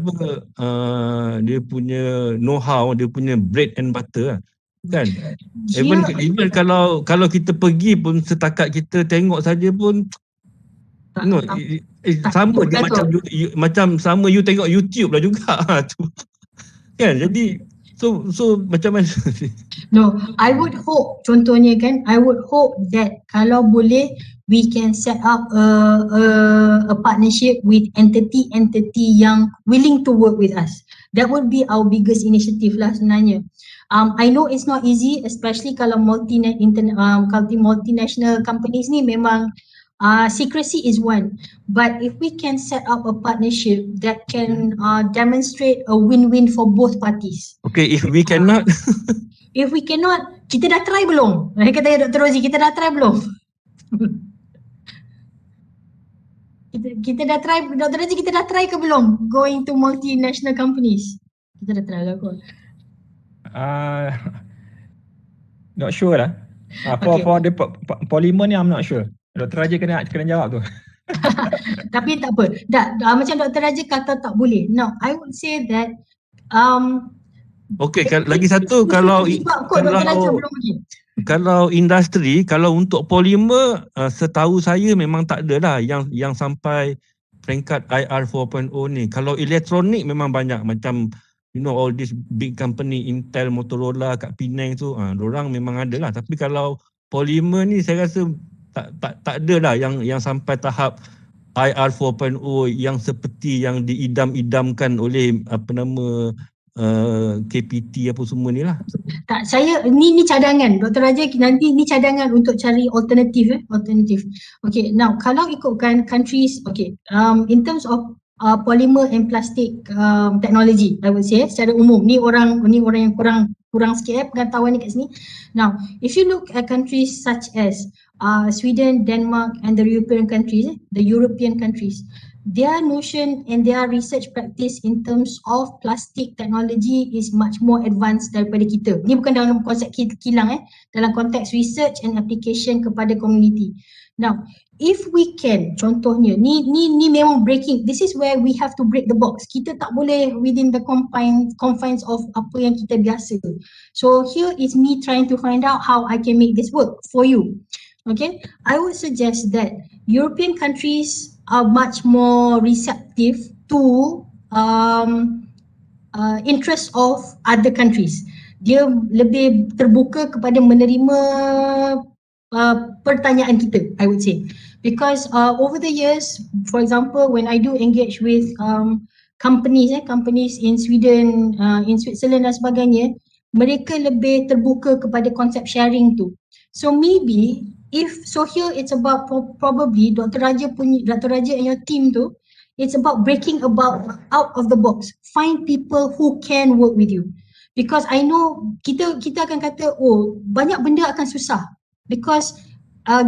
know-how, dia punya bread and butter kan. Even kalau kita pergi pun setakat kita tengok saja pun sama dia macam sama you tengok YouTube lah juga tu. Kan, jadi so macam mana? No, I would hope, contohnya kan, I would hope that kalau boleh we can set up a partnership with entity yang willing to work with us. That would be our biggest initiative lah sebenarnya. I know it's not easy, especially kalau multinational companies ni memang secrecy is one, but if we can set up a partnership that can demonstrate a win-win for both parties. Okay, if we cannot if we cannot, kita dah try belum? Kata Dr. Rozi, kita dah try belum? kita dah try, Dr. Rozi, kita dah try ke belum going to multinational companies? Kita dah try lah kot. Not sure lah. For the polymer ni I'm not sure. Dr. Raja kena jawab tu. Tapi tak apa. Macam Dr. Raja kata tak boleh. No, I would say that okay, lagi satu kalau industri, kalau untuk polimer setahu saya memang tak ada lah yang sampai peringkat IR4.0 ni. Kalau elektronik memang banyak macam all this big company Intel, Motorola kat Penang tu, dorang memang ada lah. Tapi kalau polimer ni saya rasa tak ada lah yang sampai tahap IR4.0 yang seperti yang diidam-idamkan oleh KPT apa semua ni lah. Tak, saya ni cadangan Dr. Raja, nanti ni cadangan untuk cari alternatif. Okay, now kalau ikutkan countries, okay, in terms of polymer and plastic technology, I would say secara umum ni orang yang kurang sikit pengetahuan ni kat sini. Now, if you look at countries such as Sweden, Denmark and the European countries, their notion and their research practice in terms of plastic technology is much more advanced daripada kita. Ni bukan dalam konsep kilang dalam konteks research and application kepada community. Now, if we can, contohnya ni memang breaking, this is where we have to break the box. Kita tak boleh within the confines of apa yang kita biasa. So here is me trying to find out how I can make this work for you. Okay, I would suggest that European countries are much more receptive to interest of other countries. Dia lebih terbuka kepada menerima pertanyaan kita, I would say. Because over the years, for example, when I do engage with companies in Sweden, in Switzerland dan sebagainya, mereka lebih terbuka kepada konsep sharing tu. So maybe here it's about probably Dr. Raja and your team tu, it's about breaking out of the box. Find people who can work with you. Because I know kita akan kata, banyak benda akan susah. Because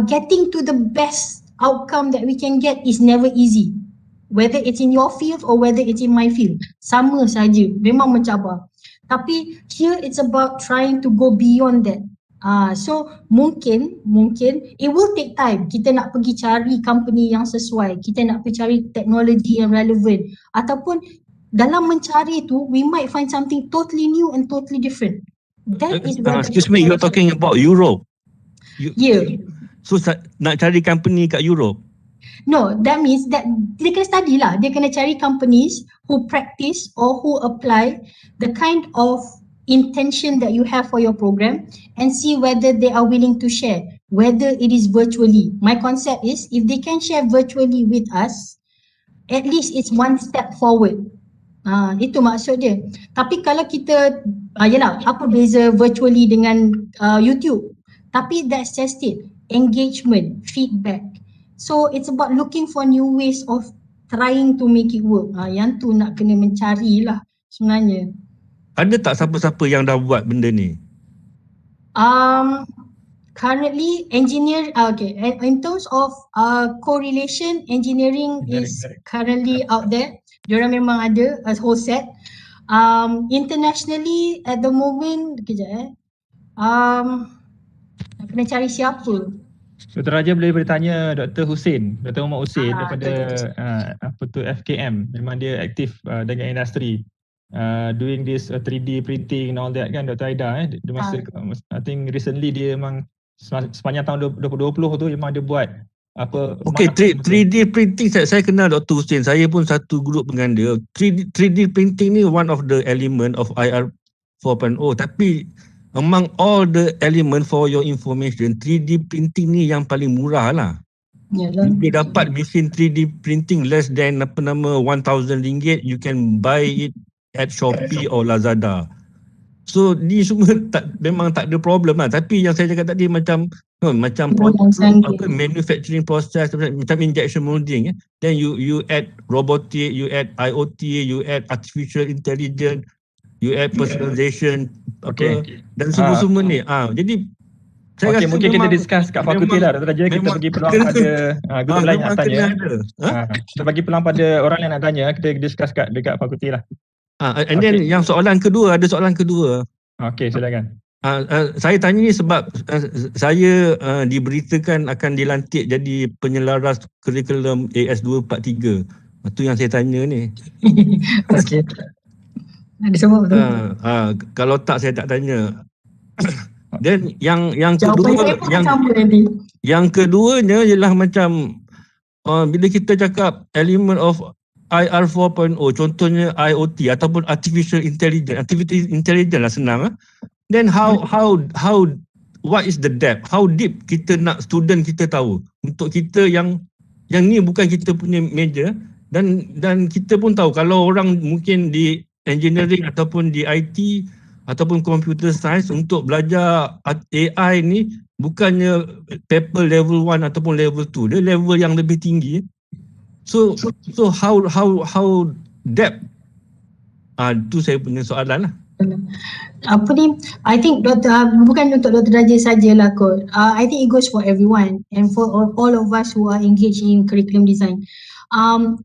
getting to the best outcome that we can get is never easy. Whether it's in your field or whether it's in my field. Sama saja, memang mencabar. Tapi here it's about trying to go beyond that. So mungkin it will take time. Kita nak pergi cari company yang sesuai, kita nak pergi cari teknologi yang relevan, ataupun dalam mencari tu we might find something totally new and totally different. That is excuse me, you're talking about Europe. Yeah. So nak cari company kat Europe? No, that means that dia kena study lah. Dia kena cari companies who practice or who apply the kind of intention that you have for your program and see whether they are willing to share. whether it is virtually. My concept is if they can share virtually with us, at least it's one step forward. Itu maksud dia. Tapi kalau kita, yelah, apa beza virtually dengan YouTube? Tapi that's just it. Engagement, feedback. So it's about looking for new ways of trying to make it work. Yang tu nak kena mencari lah sebenarnya. Ada tak siapa-siapa yang dah buat benda ni? Currently engineer, okay, in terms of correlation, engineering is currently out there. Diorang memang ada a whole set. Internationally at the moment, kejap nak kena cari siapa. Dr. Raja boleh bertanya Dr. Hussein, Dr. Muhammad Hussein daripada FKM. Memang dia aktif dengan industri. Doing this 3D printing and all that kan, Dr. Aida dia masa I think recently dia memang sepanjang tahun 2020 tu memang dia buat apa. Okay, 3D printing saya kenal Dr. Hussein. Saya pun satu grup dengan dia. 3D printing ni one of the element of IR4.0, tapi among all the element for your information, 3D printing ni yang paling murah lah. Dia dapat mesin 3D printing less than RM1,000, you can buy it at Shopee or Lazada. So ni semua memang tak ada problem lah. Tapi yang saya cakap tadi macam manufacturing process, macam injection molding, then you add robotic, you add IoT, you add artificial intelligence, you add personalization, dan semua ni. Jadi saya rasa mungkin kita discuss kat fakulti lah, Dr. Raja. Kita bagi peluang pada guru lain nak tanya. Kita bagi peluang pada orang yang nak tanya, kita discuss dekat fakulti lah. And then yang soalan kedua, ada soalan kedua. Okey, silakan. Saya tanya ni sebab saya diberitakan akan dilantik jadi penyelaras kurikulum AS243. Itu yang saya tanya ni. Okey. Ada sebab tu. Kalau tak saya tak tanya. Dan yang kedua, yang keduanya ialah macam bila kita cakap element of IR4.0, contohnya IoT ataupun artificial intelligence lah senang. Then how what is the depth? How deep kita nak student kita tahu? Untuk kita yang ni bukan kita punya major, dan kita pun tahu kalau orang mungkin di engineering ataupun di IT ataupun computer science untuk belajar AI ni bukannya paper level 1 ataupun level 2, dia level yang lebih tinggi. So how depth? Itu saya punya soalan lah. Apa ni, I think bukan untuk Dr. Raja sajalah kot. I think it goes for everyone and for all of us who are engaged in curriculum design.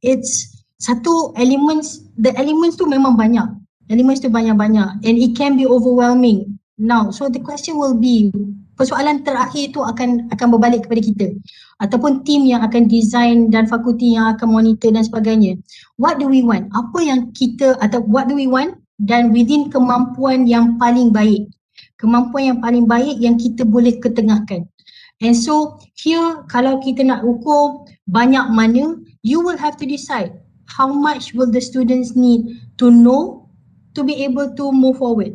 It's satu the elements tu memang banyak. Elements tu banyak-banyak and it can be overwhelming. Now, so the question will be, persoalan terakhir tu akan berbalik kepada kita ataupun tim yang akan design dan fakulti yang akan monitor dan sebagainya. What do we want? Apa yang kita, atau what do we want, dan within kemampuan yang paling baik. Kemampuan yang paling baik yang kita boleh ketengahkan. And so here kalau kita nak ukur banyak mana, you will have to decide how much will the students need to know to be able to move forward.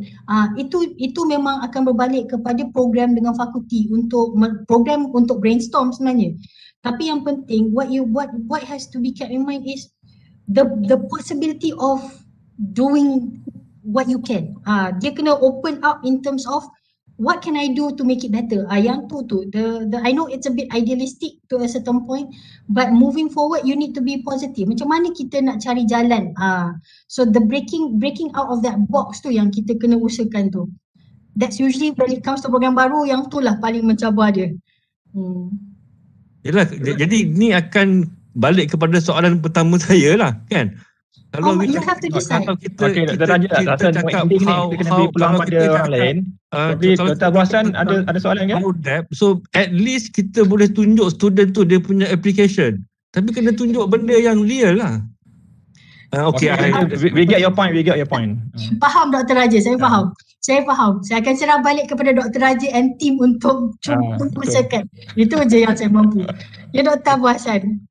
Itu memang akan berbalik kepada program dengan fakulti untuk program untuk brainstorm sebenarnya. Tapi yang penting what has to be kept in mind is the possibility of doing what you can. Dia kena open up in terms of what can I do to make it better. Yang tu I know it's a bit idealistic to a certain point, but moving forward you need to be positive. Macam mana kita nak cari jalan? So the breaking out of that box tu yang kita kena usahakan tu. That's usually when it comes to program baru, yang tu lah paling mencabar dia. Yalah, jadi ni akan balik kepada soalan pertama saya lah, kan? Kalau you have to decide. Kalau kita cakap how kalau kita orang lain, tapi Dr. Abu Hassan ada soalan kan? So at least kita boleh tunjuk student tu dia punya application. Tapi kena tunjuk benda yang real lah. We get your point. Faham Dr. Raja, saya faham. Saya akan serah balik kepada Dr. Raja and team untuk cuba usahakan. Itu je yang saya mampu. Ya Dr. Abu Hassan,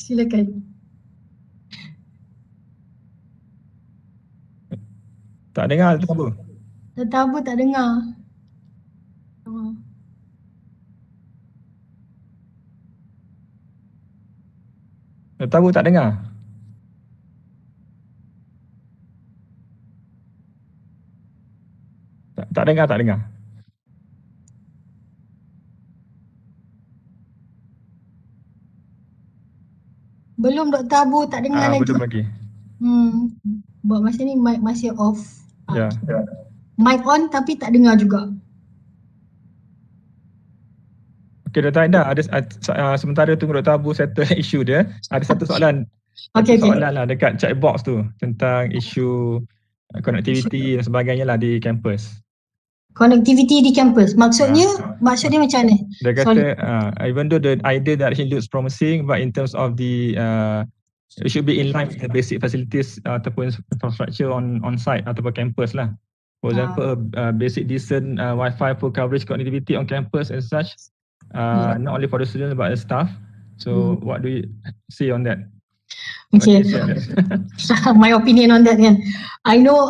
silakan. Tak dengar Dr. Abu. Dr. Abu tak dengar. Tahu tak dengar? Tak dengar, tak dengar. Belum Dr. Abu, tak dengar lagi. Belum lagi. Buat masa ni mic masih off. Ya. Mic on tapi tak dengar juga. Okey, Dr. Aida, ada sementara tunggu Dr. Abu settle isu dia, ada satu soalan. Okey. Soalan lah dekat chat box tu tentang isu connectivity dan sebagainya lah di kampus. Connectivity di kampus. Maksudnya macam mana? Dia kata even though the idea that he looks promising, but in terms of the it should be in line with the basic facilities ataupun infrastructure on site ataupun campus lah. For example, basic decent Wi-Fi full coverage connectivity on campus and such, not only for the students but the staff. So what do you say on that? Okay. My opinion on that kan. I know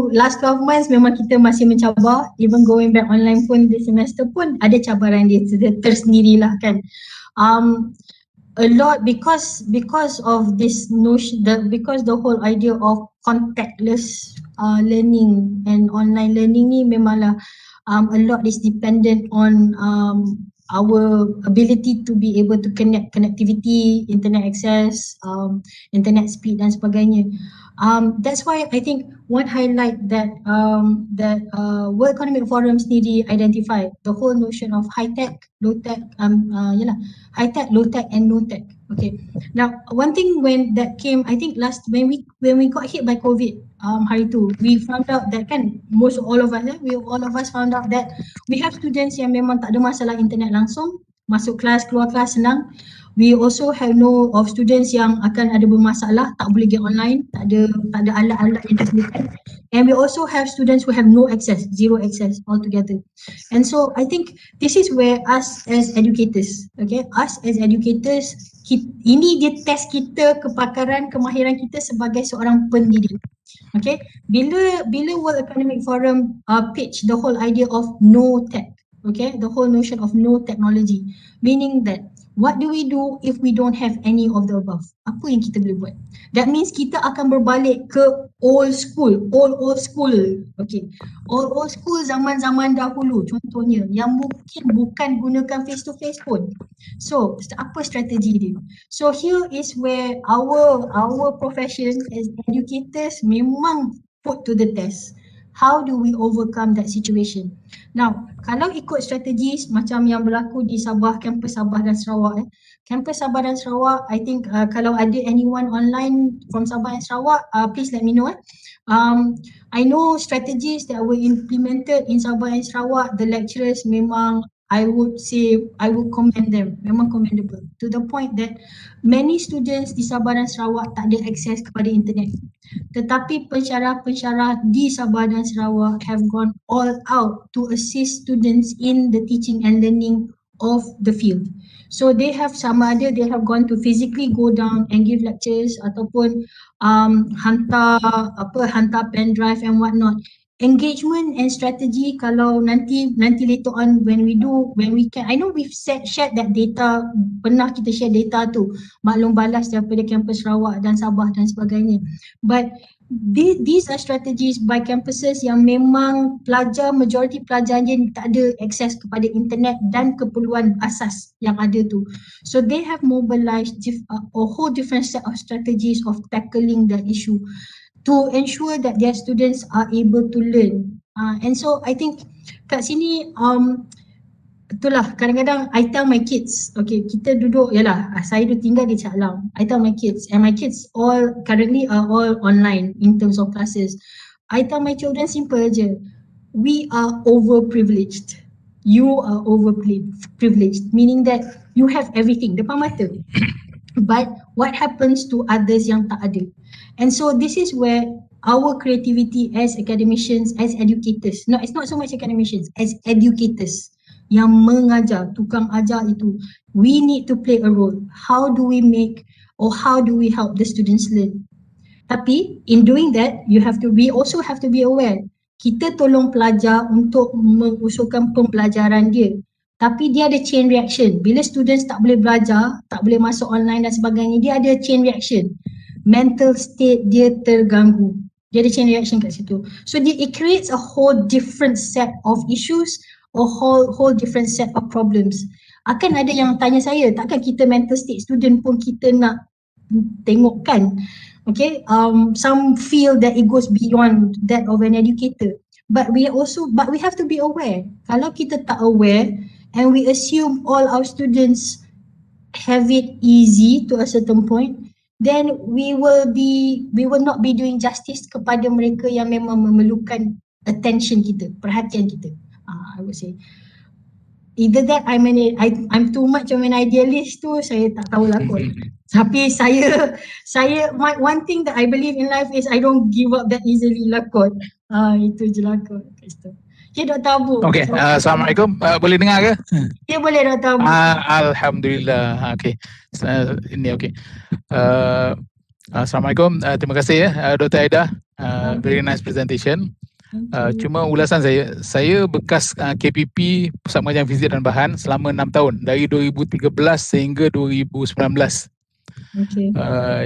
last 12 months memang kita masih mencabar, even going back online pun this semester pun ada cabaran dia tersendirilah kan. A lot because of this notion, because the whole idea of contactless learning and online learning ni memanglah a lot is dependent on our ability to be able to connectivity, internet access, internet speed dan sebagainya. That's why I think one highlight that World Economic Forum sendiri identify the whole notion of high tech, low tech, high tech, low tech and no tech. Okay. Now one thing when that came, I think when we got hit by COVID hari tu, we found out that kan all of us found out that we have students yang memang tak ada masalah internet langsung, masuk kelas, keluar kelas senang. We also have of students yang akan ada bermasalah, tak boleh get online, tak ada alat-alat yang disediakan. And we also have students who have no access, zero access altogether. And so I think this is where us as educators, ini dia test kita kepakaran, kemahiran kita sebagai seorang pendidik. Okay, bila World Economic Forum pitch the whole idea of no tech, okay, the whole notion of no technology, meaning that what do we do if we don't have any of the above? Apa yang kita boleh buat? That means kita akan berbalik ke old school, okay, old school zaman-zaman dahulu contohnya yang mungkin bukan gunakan face to face pun. So apa strategi dia? So here is where our profession as educators memang put to the test. How do we overcome that situation? Now, kalau ikut strategi macam yang berlaku di Sabah, kampus Sabah dan Sarawak, kampus Sabah dan Sarawak, I think kalau ada anyone online from Sabah and Sarawak, please let me know. I know strategies that were implemented in Sabah and Sarawak, the lecturers memang I would commend them, memang commendable, to the point that many students di Sabah dan Sarawak tak ada akses kepada internet. Tetapi pensyarah-pensyarah di Sabah dan Sarawak have gone all out to assist students in the teaching and learning of the field. So they have gone to physically go down and give lectures ataupun hantar pen drive and whatnot. Engagement and strategy, kalau nanti later on when we can, I know we've shared that data, pernah kita share data tu, maklum balas daripada kampus Sarawak dan Sabah dan sebagainya. But these are strategies by campuses yang memang majority pelajarnya tak ada akses kepada internet dan keperluan asas yang ada tu. So they have mobilized a whole different set of strategies of tackling the issue to ensure that their students are able to learn. And so I think kat sini itulah kadang-kadang I tell my kids, okay, kita duduk, saya tinggal di Cak Lang. I tell my kids, and my kids currently are all online in terms of classes. I tell my children simple je, we are overprivileged. You are overprivileged, meaning that you have everything depan mata. But what happens to others yang tak ada? And so this is where our creativity as academicians, as educators, no, it's not so much academicians, as educators yang mengajar, tukang ajar itu, we need to play a role. How do we help the students learn? Tapi in doing that, we also have to be aware. Kita tolong pelajar untuk mengusulkan pembelajaran dia. tapi dia ada chain reaction. Bila students tak boleh belajar, tak boleh masuk online dan sebagainya, dia ada chain reaction. Mental state dia terganggu. Dia ada chain reaction kat situ. So it creates a whole different set of issues, a whole different set of problems. Akan ada yang tanya saya, takkan kita mental state student pun kita nak tengokkan? Okay, some feel that it goes beyond that of an educator. But we have to be aware. Kalau kita tak aware and we assume all our students have it easy to a certain point, then we will not be doing justice kepada mereka yang memang memerlukan attention kita, perhatian kita. I would say either that I'm too much of an idealist tu, saya tak tahulah kot. Tapi saya one thing that I believe in life is I don't give up that easily lah kot. Itu je lah kot. Okay, Dr. Abu. Okay, Assalamualaikum. Boleh dengar ke? Ya, boleh Dr. Abu. Alhamdulillah. Okay. Ini okay. Assalamualaikum. Terima kasih Dr. Aida. Very nice presentation. Cuma ulasan saya bekas KPP Pusat Pengajian Fizik dan Bahan selama 6 tahun dari 2013 sehingga 2019. Okay.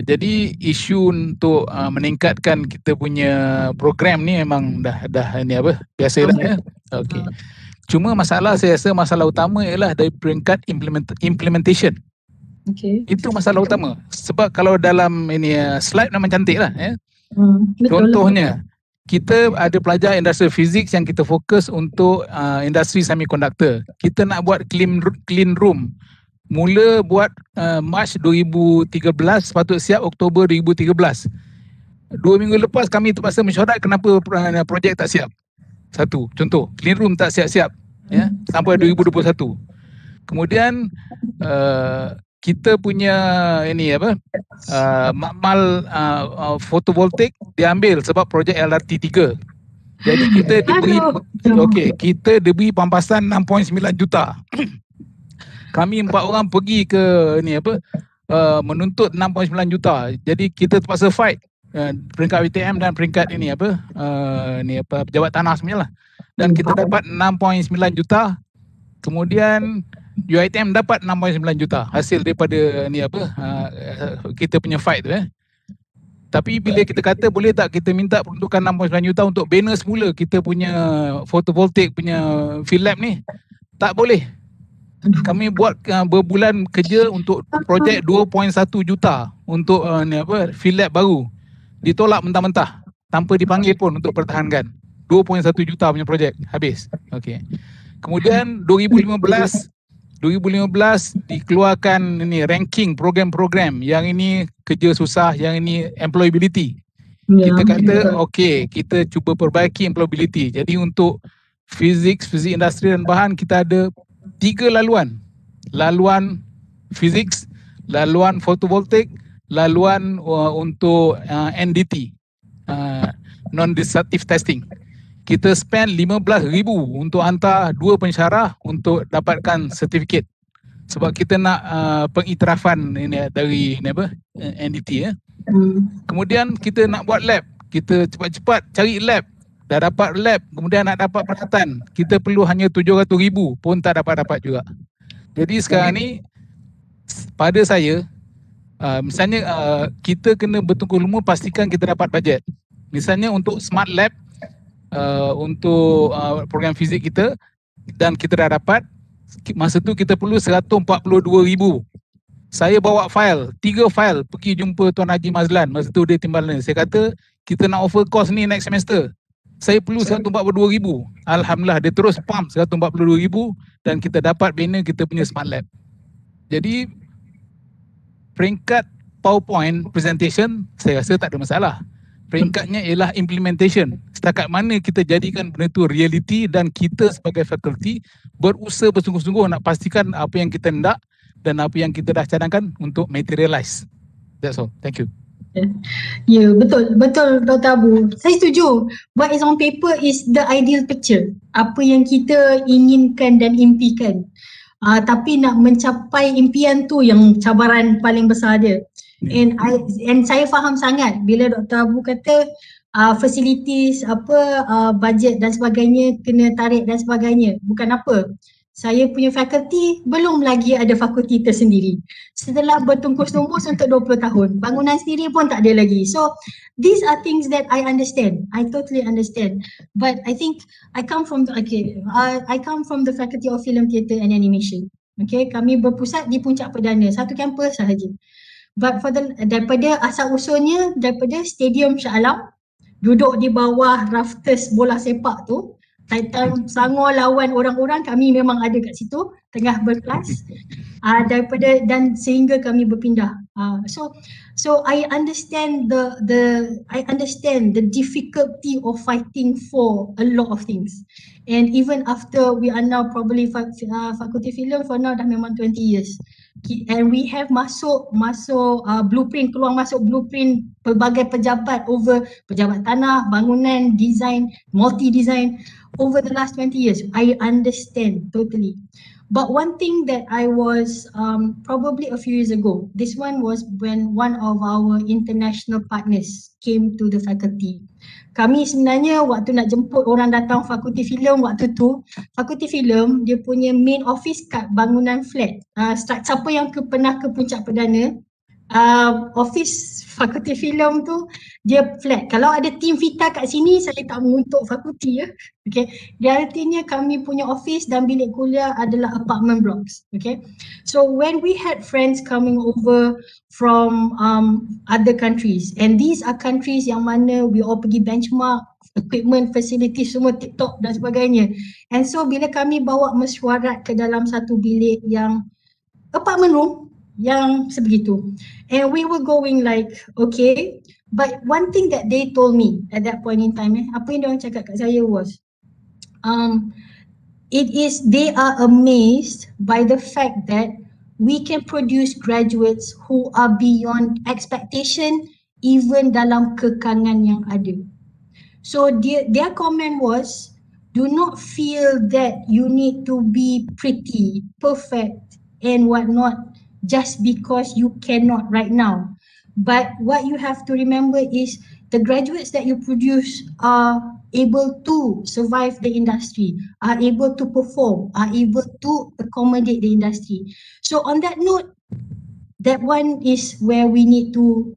Jadi isu untuk meningkatkan kita punya program ni memang dah ini apa biasalah ya. Okay. Cuma saya rasa masalah utama ialah dari peringkat implementation. Okay. Itu masalah utama. Sebab kalau dalam ini slide memang cantik lah ya. Betul. Contohnya kita ada pelajar industrial physics yang kita fokus untuk industri semiconductor. Kita nak buat clean room. Mula buat Mac 2013, sepatut siap Oktober 2013. 2 minggu lepas kami terpaksa mesyuarat kenapa projek tak siap. Satu, contoh, clean room tak siap-siap ya, sampai 2021. Kemudian kita punya ini apa? Makmal fotovoltaik diambil sebab projek LRT 3. Jadi kita diberi pampasan 6.9 juta. Kami 4 orang pergi ke ni apa menuntut 6.9 juta. Jadi kita terpaksa fight peringkat UiTM dan peringkat ini apa pejabat tanah sebenarnya lah. Dan kita dapat 6.9 juta. Kemudian UiTM dapat 6.9 juta hasil daripada ni apa kita punya fight tu . Tapi bila kita kata boleh tak kita minta peruntukan 6.9 juta untuk banner semula kita punya photovoltaic punya field lab ni, tak boleh. Kami buat berbulan kerja untuk projek 2.1 juta untuk field lab baru. Ditolak mentah-mentah tanpa dipanggil pun untuk pertahankan. 2.1 juta punya projek habis. Okey. Kemudian 2015 dikeluarkan ini ranking program-program yang ini kerja susah, yang ini employability. Kita kata okey, kita cuba perbaiki employability. Jadi untuk fizik industri dan bahan kita ada 3 laluan. Laluan fizik, laluan fotovoltaik, laluan untuk NDT, non-destructive testing. Kita spend 15,000 untuk hantar 2 pensyarah untuk dapatkan sertifikat. Sebab kita nak pengiktirafan ini dari NDT ya. Kemudian kita nak buat lab. Kita cepat-cepat cari lab. Dah dapat lab, kemudian nak dapat perkhidmatan, kita perlu hanya 700,000 pun tak dapat juga. Jadi sekarang ni pada saya misalnya kita kena betul-betul pastikan kita dapat bajet. Misalnya untuk smart lab untuk program fizik kita dan kita dah dapat, masa tu kita perlu 142,000. Saya bawa file, 3 file pergi jumpa Tuan Haji Mazlan. Masa tu dia timbalan. Saya kata kita nak offer course ni next semester. Saya perlu 142,000. Alhamdulillah dia terus pump 142,000 dan kita dapat banner kita punya smart lab. Jadi peringkat PowerPoint presentation saya rasa tak ada masalah. Peringkatnya ialah implementation. Setakat mana kita jadikan benda tu reality dan kita sebagai fakulti berusaha bersungguh-sungguh nak pastikan apa yang kita hendak dan apa yang kita dah cadangkan untuk materialize. That's all. Thank you. Ya, betul Dr. Abu. Saya setuju. What is on paper is the ideal picture. Apa yang kita inginkan dan impikan. Tapi nak mencapai impian tu yang cabaran paling besar dia. And saya faham sangat bila Dr. Abu kata facilities, bajet dan sebagainya kena tarik dan sebagainya. Bukan apa. Saya punya fakulti belum lagi ada fakulti tersendiri. Setelah bertungkus-lumus untuk 20 tahun, bangunan sendiri pun tak ada lagi. So these are things that I understand. I totally understand. But I think I come from the Faculty of Film, Theatre and Animation. Okay, kami berpusat di Puncak Perdana, satu kampus sahaja. But daripada asal usulnya daripada Stadium Shah Alam, duduk di bawah rafters bola sepak tu, time Selangor lawan orang-orang, kami memang ada kat situ tengah berkelas. Daripada dan sehingga kami berpindah. So I understand the difficulty of fighting for a lot of things. And even after we are now probably Fakulti Film for now dah memang 20 years. And we have masuk blueprint, keluar masuk blueprint pelbagai pejabat over pejabat tanah, bangunan, design, multi-design over the last 20 years. I understand totally. But one thing that I was probably a few years ago, this one was when one of our international partners came to the faculty. Kami sebenarnya waktu nak jemput orang datang Fakulti Filem waktu tu, Fakulti Filem dia punya main office kat bangunan flat. Siapa yang pernah ke Puncak Perdana, office Fakulti Filem tu dia flat. Kalau ada team Vita kat sini, saya tak menguntuk fakulti ya. Okay. Dia artinya kami punya office dan bilik kuliah adalah apartment blocks. Okay. So when we had friends coming over from other countries, and these are countries yang mana we all pergi benchmark equipment, facilities semua tip-top dan sebagainya. And so bila kami bawa mesyuarat ke dalam satu bilik yang apartment room yang sebegitu, and we were going like okay, but one thing that they told me at that point in time, apa yang diorang cakap kat saya was they are amazed by the fact that we can produce graduates who are beyond expectation even dalam kekangan yang ada. So their comment was, do not feel that you need to be pretty, perfect and whatnot just because you cannot right now. But what you have to remember is the graduates that you produce are able to survive the industry, are able to perform, are able to accommodate the industry. So on that note, that one is where we need to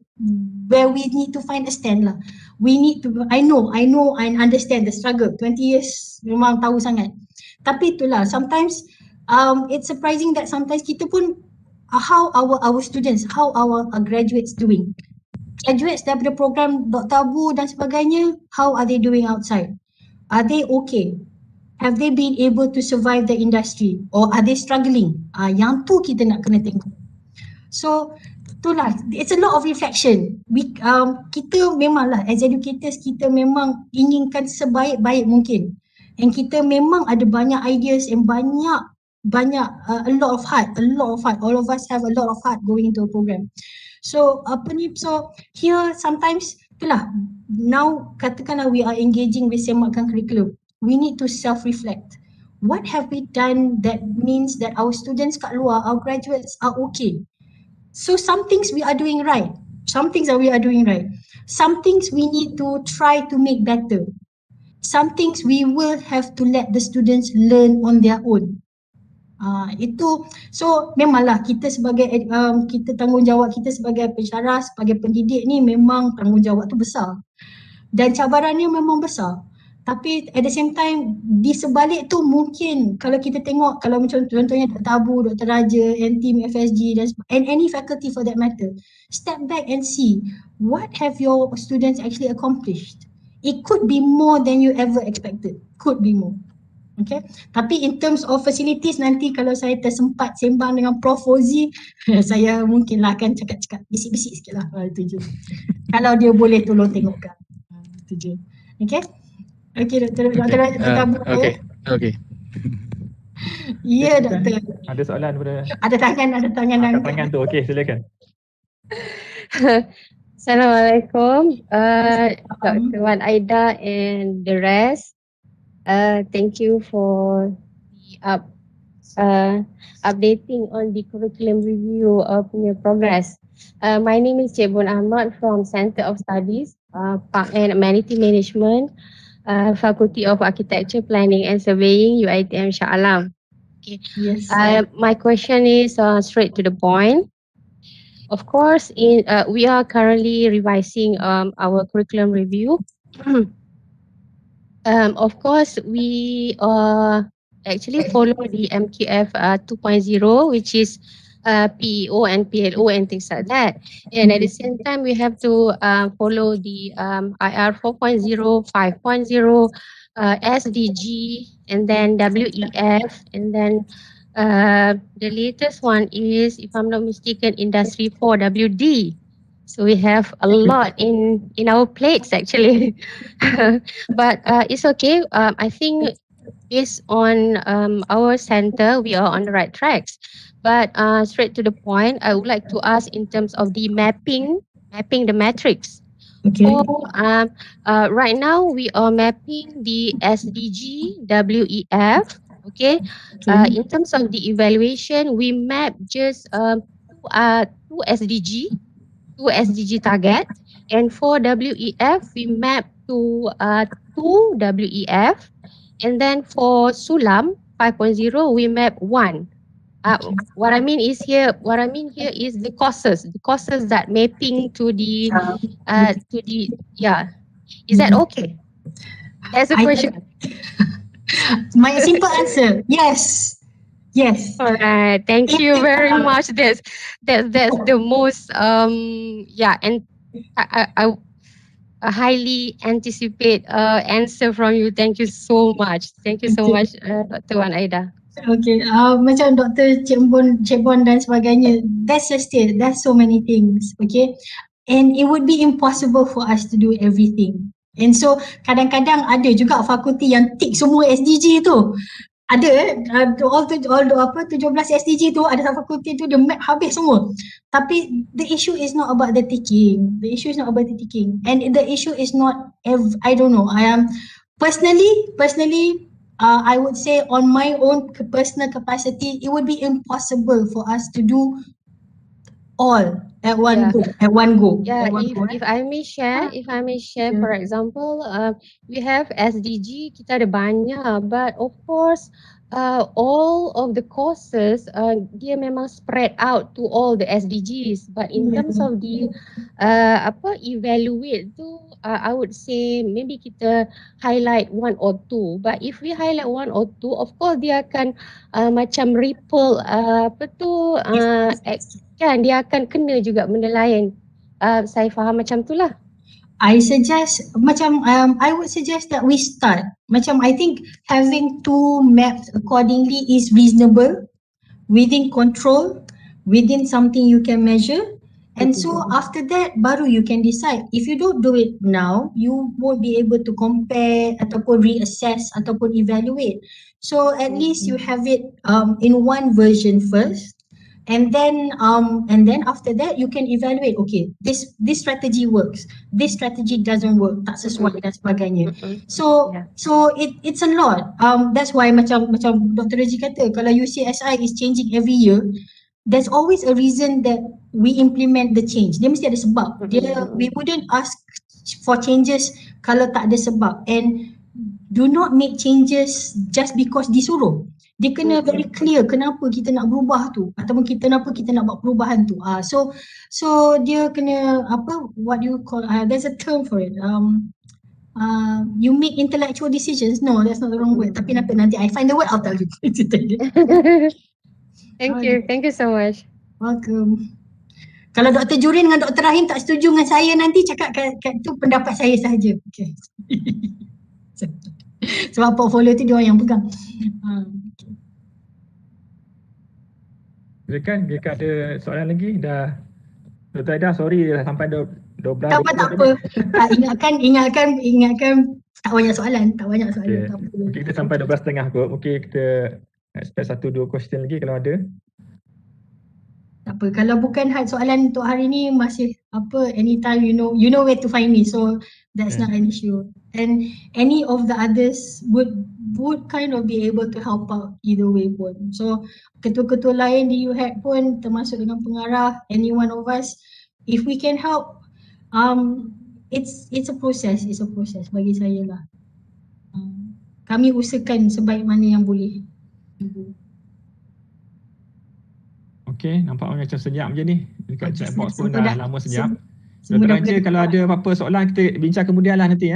find a stand lah. We need to, I know and understand the struggle. 20 years memang tahu sangat. Tapi itulah, sometimes it's surprising that sometimes kita pun how our students, how our graduates doing. Graduates daripada program Dr. Abu dan sebagainya, how are they doing outside? Are they okay? Have they been able to survive the industry? Or are they struggling? Yang tu kita nak kena tengok. So itulah, it's a lot of reflection. Kita memanglah as educators, kita memang inginkan sebaik-baik mungkin. And kita memang ada banyak ideas and banyak a lot of heart. All of us have a lot of heart going into a program. So so here sometimes itulah, now katakanlah we are engaging with semakan curriculum, we need to self-reflect. What have we done that means that our students kat luar, our graduates are okay? So some things we are doing right. Some things we need to try to make better. Some things we will have to let the students learn on their own. Itu, so memanglah kita sebagai kita tanggungjawab kita sebagai pensyarah, sebagai pendidik ni memang tanggungjawab tu besar dan cabarannya memang besar. Tapi at the same time di sebalik tu mungkin kalau kita tengok, kalau macam contohnya Dr. Abu, Dr. Raja and team FSG and any faculty for that matter, step back and see what have your students actually accomplished. It could be more than you ever expected, could be more. Okay, tapi in terms of facilities nanti kalau saya tersempat sembang dengan Prof. Fauzi, saya mungkinlah akan cakap-cakap bisik-bisik sikit lah. Itu je. Kalau dia boleh tolong tengokkan. Itu je. Okay. Okay, Dr. Abu. Okay. Ya, Doktor. Ada soalan daripada? Ada tangan. Angkat tangan tu, okey silakan. Assalamualaikum, Dr. Wan Aida and the rest. Thank you for the updating on the curriculum review punya progress. My name is Cebun Ahmad from Center of Studies, Park and Amenity Management, Faculty of Architecture, Planning and Surveying, UiTM Shah Alam. Yes. My question is straight to the point. Of course, we are currently revising our curriculum review. Of course, we actually follow the MQF 2.0, which is PEO and PLO and things like that. And at the same time, we have to follow the IR 4.0, 5.0, SDG, and then WEF, and then the latest one is, if I'm not mistaken, Industry 4 WD. So we have a lot in our plates actually. But it's okay. I think based on our center, we are on the right tracks. But straight to the point, I would like to ask in terms of the mapping the metrics. Okay. So right now we are mapping the SDG, WEF. Okay. In terms of the evaluation, we map just two SDG, target, and for WEF we map to 2 WEF, and then for Sulam 5.0 we map 1. What I mean here is the courses that mapping to the is that okay? That's the question. My simple answer, yes. Yes. All right, thank you very much. That's the most and I highly anticipate answer from you. Thank you so much. Thank you so much, Dr. Wan Aida. Okay, macam Dr. Cik Bon dan sebagainya, that's just it. There's so many things, okay? And it would be impossible for us to do everything. And so kadang-kadang ada juga fakulti yang tick semua SDG tu. Ada all 17 SDG tu, ada satu fakulti tu dia map habis semua. Tapi the issue is not about the ticking. The issue is not about the ticking. And the issue is not I don't know. I am personally I would say on my own personal capacity, it would be impossible for us to do all at one go. Yeah, if I may share, for example, we have SDG, kita ada banyak, but of course, all of the courses, dia memang spread out to all the SDGs. But in terms of the evaluate tu, I would say maybe kita highlight one or two. But if we highlight one or two, of course dia akan macam ripple kan dia akan kena juga benda lain. Saya faham macam tu lah. I suggest I would suggest that we start. I think having two maps accordingly is reasonable, within control, within something you can measure. And so after that, baru you can decide. If you don't do it now, you won't be able to compare ataupun reassess ataupun evaluate. So at least you have it in one version first. And then after that you can evaluate, okay, this strategy works, this strategy doesn't work, tak sesuai dan sebagainya. So it's a lot. That's why macam Dr. Raji kata, kalau UCSI is changing every year, there's always a reason that we implement the change. Dia mesti ada sebab. We wouldn't ask for changes kalau tak ada sebab. And do not make changes just because disuruh. Dia kena very clear kenapa kita nak berubah tu ataupun kenapa kita nak buat perubahan tu. So dia kena what do you call, there's a term for it. You make intellectual decisions. No, that's not the wrong word. Tapi nanti I find the word, I'll tell you. Thank you so much. Welcome. Kalau Dr. Jurin dengan Dr. Rahim tak setuju dengan saya, nanti cakap tu pendapat saya sahaja. Okay. Sebab portfolio tu dia orang yang pegang. Silakan, jika ada soalan lagi, dah Dr. Aida, sorry dah sampai 12. Tak apa. Ingatkan tak banyak soalan. Okay. Mungkin kita sampai 12.30 kot. Mungkin kita expect 1-2 question lagi kalau ada. Tak apa, kalau bukan soalan untuk hari ni, masih anytime you know where to find me, so that's not an issue. And any of the others would kind of be able to help out either way pun. So ketua-ketua lain di UHAC pun, termasuk dengan pengarah, any one of us, if we can help, it's a process bagi saya lah. Kami usahakan sebaik mana yang boleh. Okey, nampak macam senyap je ni. Dekat chat box pun dah lama senyap. Semua Dr. dah Raja, kalau ada apa-apa soalan kita bincang kemudian lah nanti.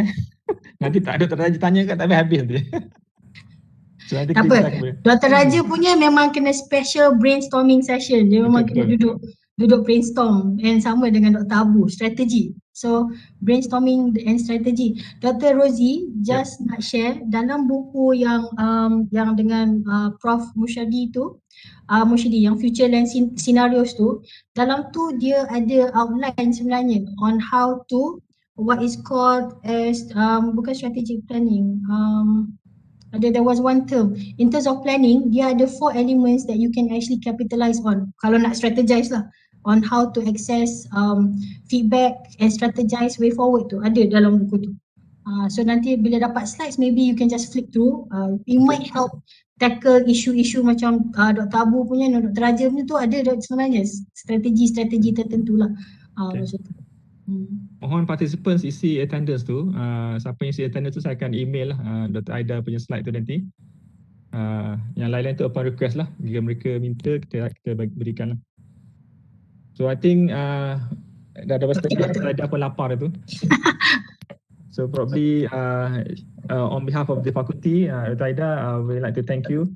Nanti tak ada Dr. Raja tanya kan tak habis nanti. So nanti Tak kita bincang apa. kemudian. Dr. Raja punya memang kena special brainstorming session. Dia memang kena duduk brainstorm, and sama dengan Dr. Abu, strategi. So brainstorming and strategy. Dr. Rosie just nak share dalam buku yang dengan Prof Musyadi tu, Musyadi yang future land scenarios tu, dalam tu dia ada outline sebenarnya on how to what is called as bukan strategic planning. There was one term. In terms of planning, dia ada 4 elements that you can actually capitalize on. Kalau nak strategize lah, on how to access feedback and strategize way forward tu, ada dalam buku tu. So nanti bila dapat slides, maybe you can just flick through. It might help tackle isu-isu macam Dr. Abu punya dan Dr. Raja punya tu, ada sebenarnya strategi-strategi tertentu lah. Macam tu. Mohon participants isi attendance tu. Siapa yang isi attendance tu saya akan email lah Dr. Aida punya slide tu nanti. Yang lain-lain tu upon request lah. Jika mereka minta kita berikan lah. So I think dah ada Dr. Aida pun lapar tu. So probably on behalf of the faculty, Dr. Aida, we like to thank you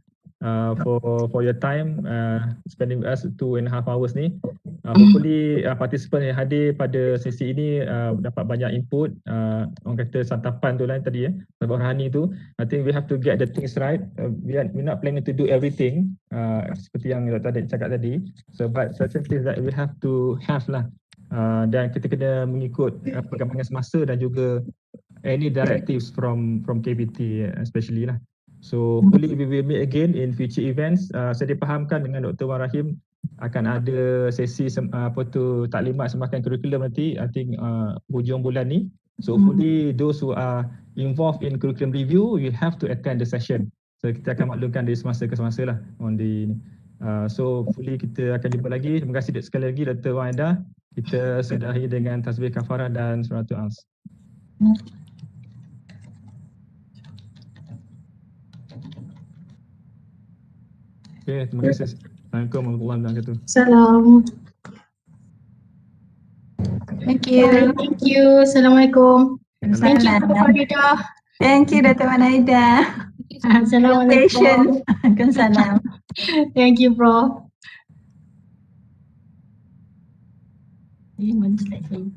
for your time spending with us 2.5 hours ni. Hopefully participant yang hadir pada sesi ini dapat banyak input. Orang kata santapan tu lah tadi Bapak Rohani tu. I think we have to get the things right. We're not planning to do everything seperti yang Dr. cakap tadi. So but certain things that we have to have lah. Dan kita kena mengikut perkembangan semasa dan juga any directives from KPT especially lah. So hopefully we will meet again in future events. Saya dipahamkan dengan Dr. Wan Rahim akan ada sesi taklimat semakan kurikulum nanti, I think hujung bulan ni. So hopefully those who are involved in curriculum review, you have to attend the session. So kita akan maklumkan dari semasa ke semasa lah on the so hopefully kita akan jumpa lagi. Terima kasih sekali lagi Dr. Wan Aida. Kita sudahi dengan tasbih kafarah dan suratul ans. Okay, terima kasih. Assalamualaikum warahmatullahi wabarakatuh. Salam. Thank you. Thank you. Assalamualaikum. Thank you, Prof. Aida. Thank you, Dr. Aida. Assalamualaikum. Waalaikumsalam. Thank you, Prof. Mana slide saya?